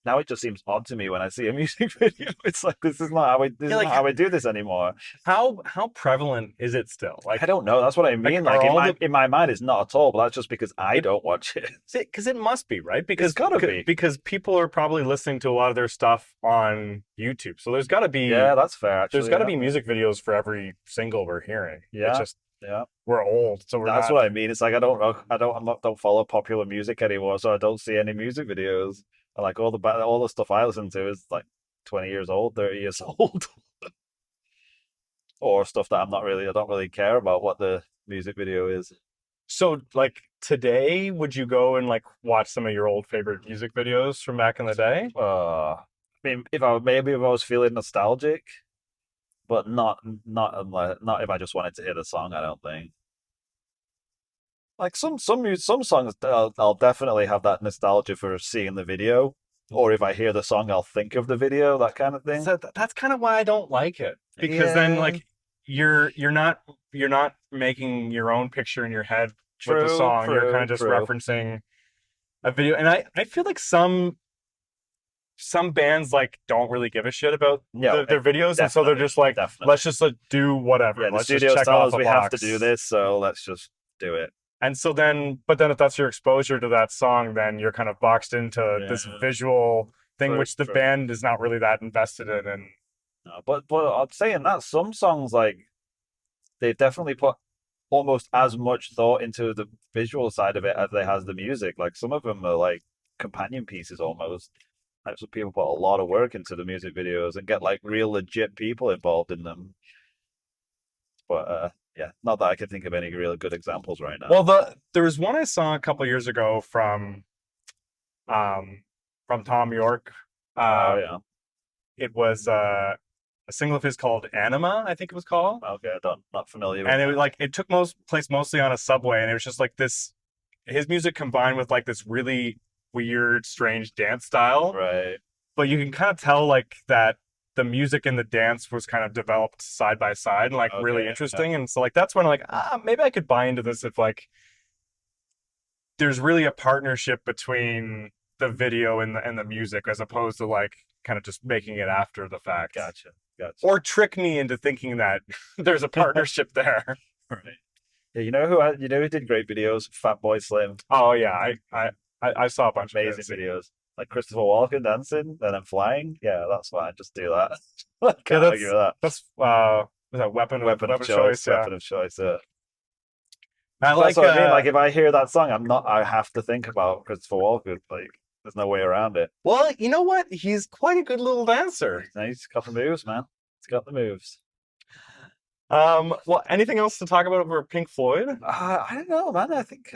S1: now it just seems odd to me when I see a music video. It's like this
S2: Yeah,
S1: is
S2: like
S1: not how I do this anymore.
S2: how prevalent is it still?
S1: I don't know. That's what I
S2: Like
S1: mean.
S2: are
S1: Like
S2: all the
S1: in my mind, it's not at all. But that's just because I don't watch it.
S2: because it must be right
S1: It's gotta be.
S2: because people are probably listening to a lot of their stuff on YouTube. So
S1: Yeah, that's fair.
S2: there's
S1: Actually,
S2: got to
S1: yeah,
S2: be music videos for every single we're hearing. It's
S1: yeah,
S2: just
S1: yeah.
S2: we're old, so we're
S1: That's
S2: not.
S1: what I mean. It's like don't follow popular music anymore, so I don't see any music videos. And like all the stuff I listen to is like 20 years old, 30 years old, or stuff that I don't really care about what the music video is.
S2: So like today, would you go and like watch some of your old favorite music videos from back in the day?
S1: I mean, if I was feeling nostalgic, but not if I just wanted to hear the song. I don't think. Like some songs, I'll definitely have that nostalgia for seeing the video, or if I hear the song, I'll think of the video, that kind of thing.
S2: So that's kind of why I don't like it because then
S1: Yeah,
S2: like you're not making your own picture in your head with the
S1: true,
S2: song. You're kind
S1: true,
S2: of just
S1: true.
S2: referencing a video, and I feel like some bands like don't really give a shit about
S1: Yeah,
S2: their videos, and so they're
S1: definitely,
S2: just like, let's
S1: definitely.
S2: just like, do whatever.
S1: Yeah, the
S2: Let's just
S1: studio's
S2: check
S1: telling
S2: off
S1: us
S2: a
S1: we have to do
S2: box.
S1: this, so let's just do it.
S2: And so then, but then if that's your exposure to that song, then you're kind of boxed into
S1: Yeah,
S2: this visual thing,
S1: true,
S2: which the
S1: true.
S2: band is not really that invested in. And
S1: No, but I'm saying that some songs like they've definitely put almost as much thought into the visual side of it as they has the music. Like some of them are like companion pieces almost. Like some people put a lot of work into the music videos and get like real legit people involved in them. But yeah, not that I can think of any really good examples right now.
S2: well, there was one I saw a couple years ago um, from Tom York.
S1: Oh
S2: Uh,
S1: yeah.
S2: it was a single of his called Anima, I think it was called.
S1: Okay, I don't not familiar with
S2: And it
S1: that.
S2: was like it took place mostly on a subway, and it was just like this. His music combined with like this really weird, strange dance style,
S1: Right.
S2: but you can kind of tell like that the music and the dance was kind of developed side by side and like really
S1: Okay. Yeah.
S2: interesting. And so like that's when I'm like, maybe I could buy into this if like there's really a partnership between the video and the music as opposed to like kind of just making it after the fact.
S1: Gotcha. Gotcha.
S2: Or trick me into thinking that there's a partnership there.
S1: Right. Yeah, you know who did great videos? Fatboy Slim.
S2: Oh yeah, I saw a bunch of
S1: Amazing
S2: his.
S1: videos. Like Christopher Walken dancing and then flying. Yeah, that's fine. Just do that. I
S2: Yeah,
S1: can't argue with that.
S2: that's was that
S1: Weapon of
S2: weapon of choice?
S1: choice.
S2: Yeah,
S1: Weapon of choice.
S2: I
S1: That's
S2: like
S1: what I mean. Like if I hear that song, I have to think about Christopher Walken. Like there's no way around it.
S2: well, you know what? He's quite a good little dancer.
S1: He's got the moves, man. He's got the moves.
S2: Well, anything else to talk about over Pink Floyd?
S1: I don't know, man. I think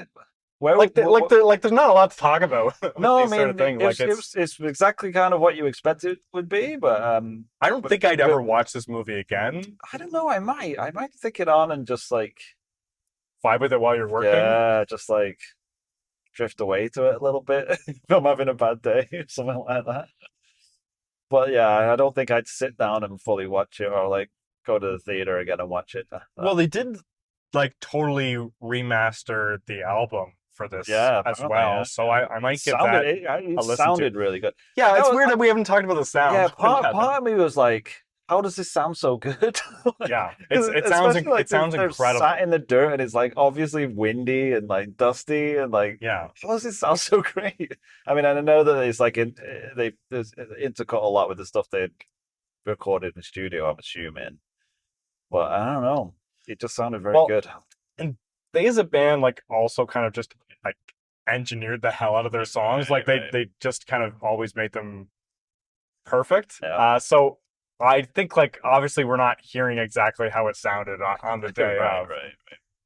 S2: There's not a lot to talk about with
S1: no, I
S2: these sort of
S1: mean
S2: things. Like
S1: it's exactly kind of what you expect it would be, but
S2: I don't think I'd
S1: but
S2: ever watch this movie again.
S1: I don't know. I might stick it on and just like
S2: Vibe with it while you're working.
S1: yeah, just like drift away to it a little bit if I'm having a bad day or something like that. But yeah, I don't think I'd sit down and fully watch it or like go to the theater again and watch it.
S2: Well, they did like totally remaster the album for this
S1: Yeah,
S2: as
S1: apparently,
S2: well.
S1: yeah.
S2: So I might give that
S1: It
S2: a listen to.
S1: sounded really good.
S2: Yeah, it's
S1: No,
S2: weird that we haven't talked about the sound.
S1: yeah,
S2: Yeah,
S1: part of me was like, how does this sound so good?
S2: yeah,
S1: Especially like
S2: it sounds
S1: they're
S2: incredible.
S1: sat in the dirt and it's like obviously windy and like dusty and like
S2: Yeah,
S1: how does it sound so great? I mean, I know that it's like there's intercut a lot with the stuff they recorded in the studio. I'm assuming, but I don't know. It just sounded very
S2: well,
S1: good.
S2: and they as a band like also kind of just like engineered the hell out of their songs. Like they just kind of always made them perfect.
S1: Yeah.
S2: So I think like obviously we're not hearing exactly how it sounded on the day
S1: Right,
S2: of.
S1: right.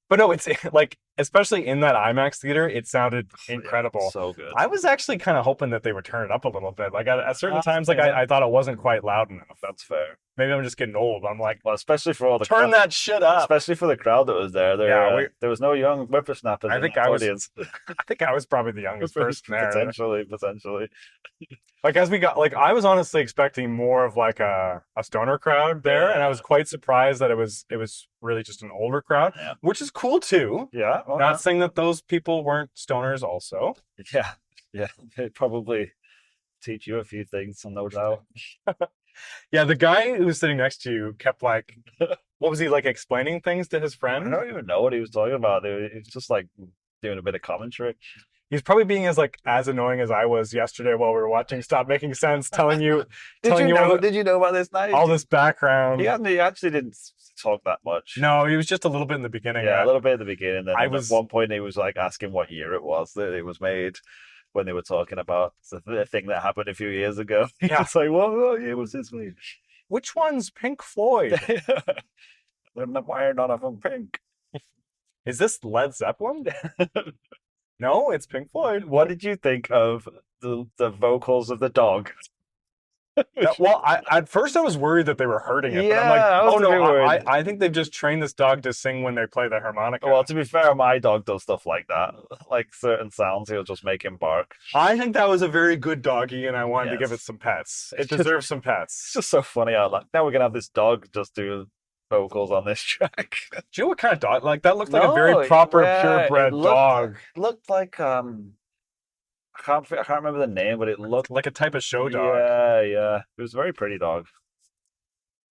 S2: But no, it's like especially in that IMAX theater, it sounded
S1: Yeah,
S2: incredible.
S1: so good.
S2: I was actually kind of hoping that they would turn it up a little bit. Like at certain
S1: That's
S2: times, like
S1: fair.
S2: I thought it wasn't quite loud enough.
S1: That's fair.
S2: Maybe I'm just getting old. I'm like,
S1: Well, especially for all the
S2: turn that shit up.
S1: especially for the crowd that was there.
S2: Yeah,
S1: There was no young whippersnappers
S2: I
S1: in
S2: think
S1: the
S2: I was
S1: audience.
S2: I think I was probably the youngest person there.
S1: Potentially.
S2: Like as we got like I was honestly expecting more of like a stoner crowd there, and I was quite surprised that it was really just an older crowd,
S1: Yeah.
S2: which is cool too.
S1: Yeah. Well,
S2: Not saying that those people weren't stoners also.
S1: yeah. Yeah. It probably teach you a few things, no doubt.
S2: Yeah, the guy who was sitting next to you kept like, what was he like explaining things to his
S1: I
S2: friend?
S1: don't even know what he was talking about. He was just like doing a bit of commentary.
S2: He's probably being as annoying as I was yesterday while we were watching Stop Making Sense, telling you
S1: Did you know about this night?
S2: all this background.
S1: He actually didn't talk that much.
S2: No, he was just a little bit in the beginning.
S1: Yeah, a little bit at the beginning. Then
S2: I
S1: at
S2: was
S1: one point he was like asking what year it was that it was made when they were talking about the thing that happened a few years ago.
S2: Yeah.
S1: It's like, what year was this made?
S2: Which one's Pink Floyd?
S1: Why are none of them pink?
S2: Is this Led Zeppelin? No, it's Pink Floyd.
S1: What did you think of the vocals of the dog?
S2: Well, at first I was worried that they were hurting it, but I'm like,
S1: Yeah, I was
S2: oh
S1: a
S2: no,
S1: bit worried.
S2: I think they've just trained this dog to sing when they play the harmonica.
S1: Well, to be fair, my dog does stuff like that. Like certain sounds, he'll just make him bark.
S2: I think that was a very good doggy, and I wanted to give it
S1: Yes.
S2: some pets. It
S1: It's just-
S2: deserves some
S1: It's
S2: pets.
S1: just so funny how like now we're gonna have this dog just do vocals on this track.
S2: Do you know what kind of dog? Like that looked like a very proper, purebred dog,
S1: Looked like I can't remember the name, but it looked
S2: like a type of show dog.
S1: Yeah. It was a very pretty dog.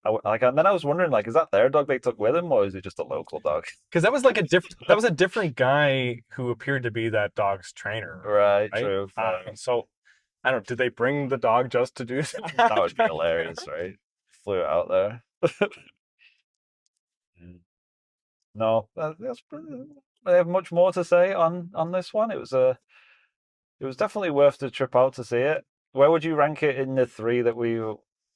S1: And then I was wondering, like, is that their dog they took with him, or is it just a local dog?
S2: Because that was like a different guy who appeared to be that dog's trainer.
S1: Right,
S2: Right?
S1: true.
S2: So I don't know. Did they bring the dog just to do that?
S1: That would be hilarious, right? Flew it out there. No, that's I have much more to say on this one. It was definitely worth the trip out to see it. Where would you rank it in the three that we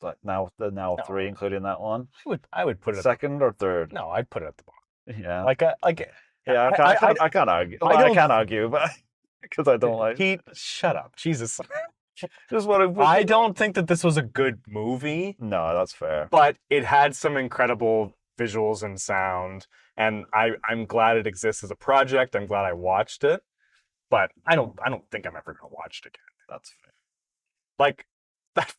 S1: like now? The now three, including that one.
S2: I would put it
S1: Second or third?
S2: No, I'd put it at the bottom.
S1: Yeah.
S2: Yeah,
S1: I can't argue.
S2: I
S1: Well, I
S2: don't-
S1: can't argue, but because I don't like.
S2: Shut up, Jesus.
S1: Just what
S2: I don't think that this was a good movie,
S1: No, that's fair.
S2: but it had some incredible visuals and sound, and I'm glad it exists as a project. I'm glad I watched it, but I don't think I'm ever gonna watch it again.
S1: That's fair.
S2: Like that,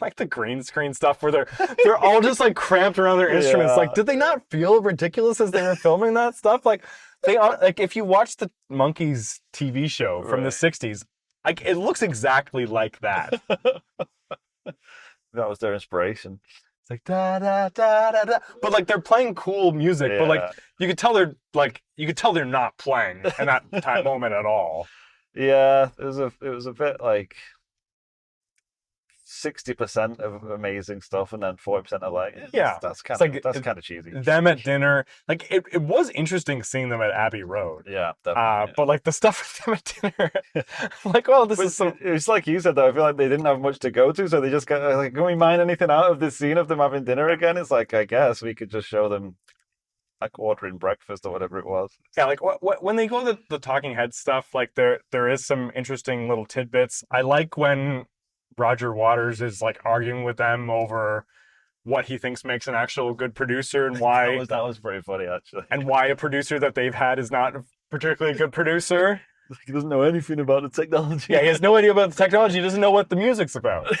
S2: like the green screen stuff where they're all just like cramped around their instruments.
S1: Yeah.
S2: Like, did they not feel ridiculous as they were filming that stuff? Like, they are like if you watch the Monkees TV show from the
S1: Right.
S2: '60s, like it looks exactly like that.
S1: That was their inspiration.
S2: It's like da da da da da, but like they're playing cool music, but like
S1: Yeah.
S2: you could tell they're not playing in that time moment at all.
S1: Yeah, it was a bit like 60% of amazing stuff, and then 40% of like,
S2: Yeah.
S1: that's
S2: It's like
S1: that's kind of cheesy.
S2: Them at dinner, like it was interesting seeing them at Abbey Road.
S1: Yeah, definitely.
S2: But like the stuff with them at dinner, I'm like, well, this
S1: But
S2: is some.
S1: it's like you said though. I feel like they didn't have much to go to, so they just got like, can we mine anything out of this scene of them having dinner again? It's like I guess we could just show them like ordering breakfast or whatever it was.
S2: Yeah, like when they go to the talking head stuff, like there is some interesting little tidbits. I like when Roger Waters is like arguing with them over what he thinks makes an actual good producer and why
S1: that was pretty funny actually.
S2: and why a producer that they've had is not a particularly good producer.
S1: He doesn't know anything about the technology.
S2: Yeah, he has no idea about the technology. He doesn't know what the music's about.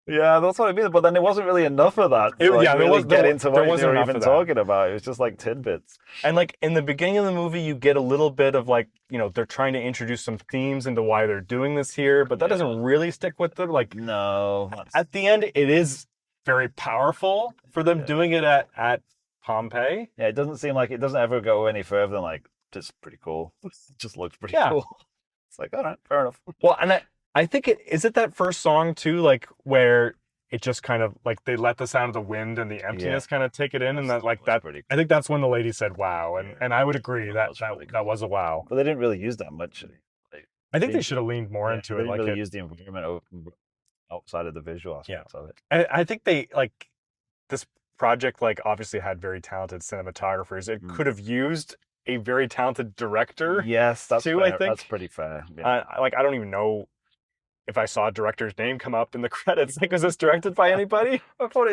S1: Yeah, that's what I mean. But then it wasn't really enough of that.
S2: It-
S1: To, like,
S2: yeah, there
S1: really
S2: was- there
S1: get
S2: wa-
S1: into
S2: there
S1: what they
S2: wasn't
S1: were
S2: enough
S1: even
S2: of that.
S1: talking about. It was just like tidbits.
S2: And like in the beginning of the movie, you get a little bit of like, they're trying to introduce some themes into why they're doing this here, but that
S1: Yeah.
S2: doesn't really stick with them. Like
S1: No,
S2: at the end, it is very powerful for them
S1: Yeah.
S2: doing it at Pompeii.
S1: yeah, it doesn't seem like it doesn't ever go any further than like just pretty cool. It just looks pretty
S2: Yeah.
S1: cool. It's like all right, fair enough.
S2: Well, and I think is it that first song too, like where it just kind of like they let the sound of the wind and the emptiness kind of take it in, and that like
S1: Was
S2: that.
S1: pretty.
S2: I think that's when the lady said "wow," and I would agree that
S1: was really
S2: that was a wow.
S1: But they didn't really use that much.
S2: I think they
S1: They-
S2: should have leaned more
S1: Yeah,
S2: into
S1: they
S2: it.
S1: didn't
S2: Like
S1: really use the environment outside of the visual aspects of it.
S2: I think they like this project. Like obviously had very talented cinematographers. It could have used a very talented director.
S1: Yes, that's
S2: too,
S1: fair.
S2: I think.
S1: That's pretty fair. Yeah.
S2: I don't even know if I saw a director's name come up in the credits. Like, was this directed by anybody?
S1: I thought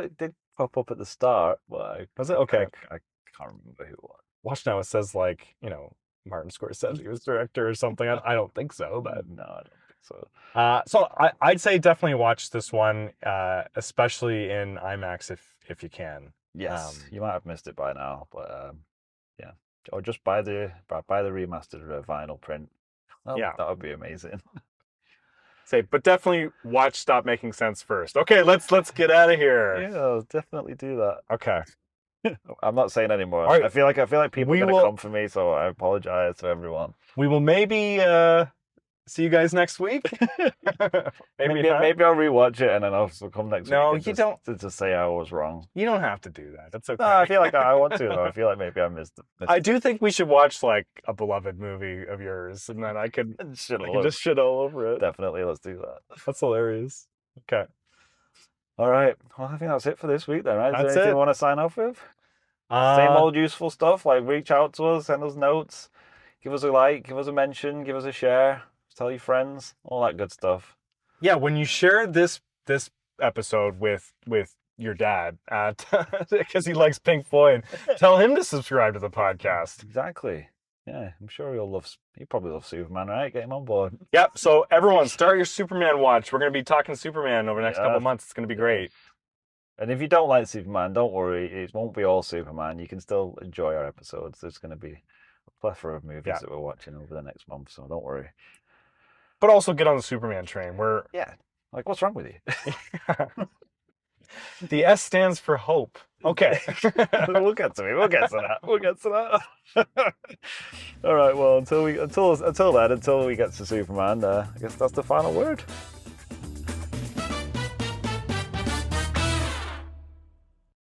S1: it did pop up at the start, but
S2: Was it? Okay.
S1: I can't remember who it was.
S2: Watch now. It says like Martin Scorsese was director or something. I don't think so, but
S1: No, I don't think so.
S2: so I'd say definitely watch this one, especially in IMAX if you can.
S1: Yes, you might have missed it by now, but yeah, or just buy the remastered vinyl print. Oh,
S2: Yeah.
S1: that would be amazing.
S2: Say, but definitely watch Stop Making Sense first. Okay, let's get out of here.
S1: Yeah, I'll definitely do that.
S2: Okay.
S1: I'm not saying anymore.
S2: All right.
S1: I feel like people are
S2: We
S1: gonna
S2: will-
S1: come for me, so I apologize to everyone.
S2: We will maybe see you guys next week.
S1: Maybe
S2: not.
S1: maybe I'll rewatch it and then I'll come next
S2: No,
S1: week.
S2: you don't.
S1: To say I was wrong.
S2: You don't have to do that. That's okay.
S1: No, I feel like I want to though. I feel like maybe I missed it.
S2: I do think we should watch like a beloved movie of yours, and then I could
S1: Shit
S2: I
S1: all
S2: could
S1: over.
S2: just shit all over it.
S1: Definitely, let's do that.
S2: That's hilarious. Okay.
S1: All right. Well, I think that's it for this week then, right? Is
S2: That's
S1: there anything
S2: it.
S1: you want to sign off with? Same
S2: Uh,
S1: old useful stuff, like reach out to us, send us notes, give us a like, give us a mention, give us a share, tell your friends, all that good stuff.
S2: yeah, when you share this episode with your dad because he likes Pink Floyd, tell him to subscribe to the podcast.
S1: Exactly. Yeah, I'm sure he'll probably love Superman, right? Get him on board.
S2: Yep. So everyone, start your Superman watch. We're gonna be talking Superman over the next
S1: Yeah.
S2: couple of months. It's gonna be great.
S1: And if you don't like Superman, don't worry. It won't be all Superman. You can still enjoy our episodes. There's going to be a plethora of movies that we're watching over the next month, so don't worry.
S2: But also get on the Superman train.
S1: Like, what's wrong with you?
S2: The S stands for hope. Okay.
S1: We'll get to it. We'll get to that. All right. Well, until we get to Superman, I guess that's the final word.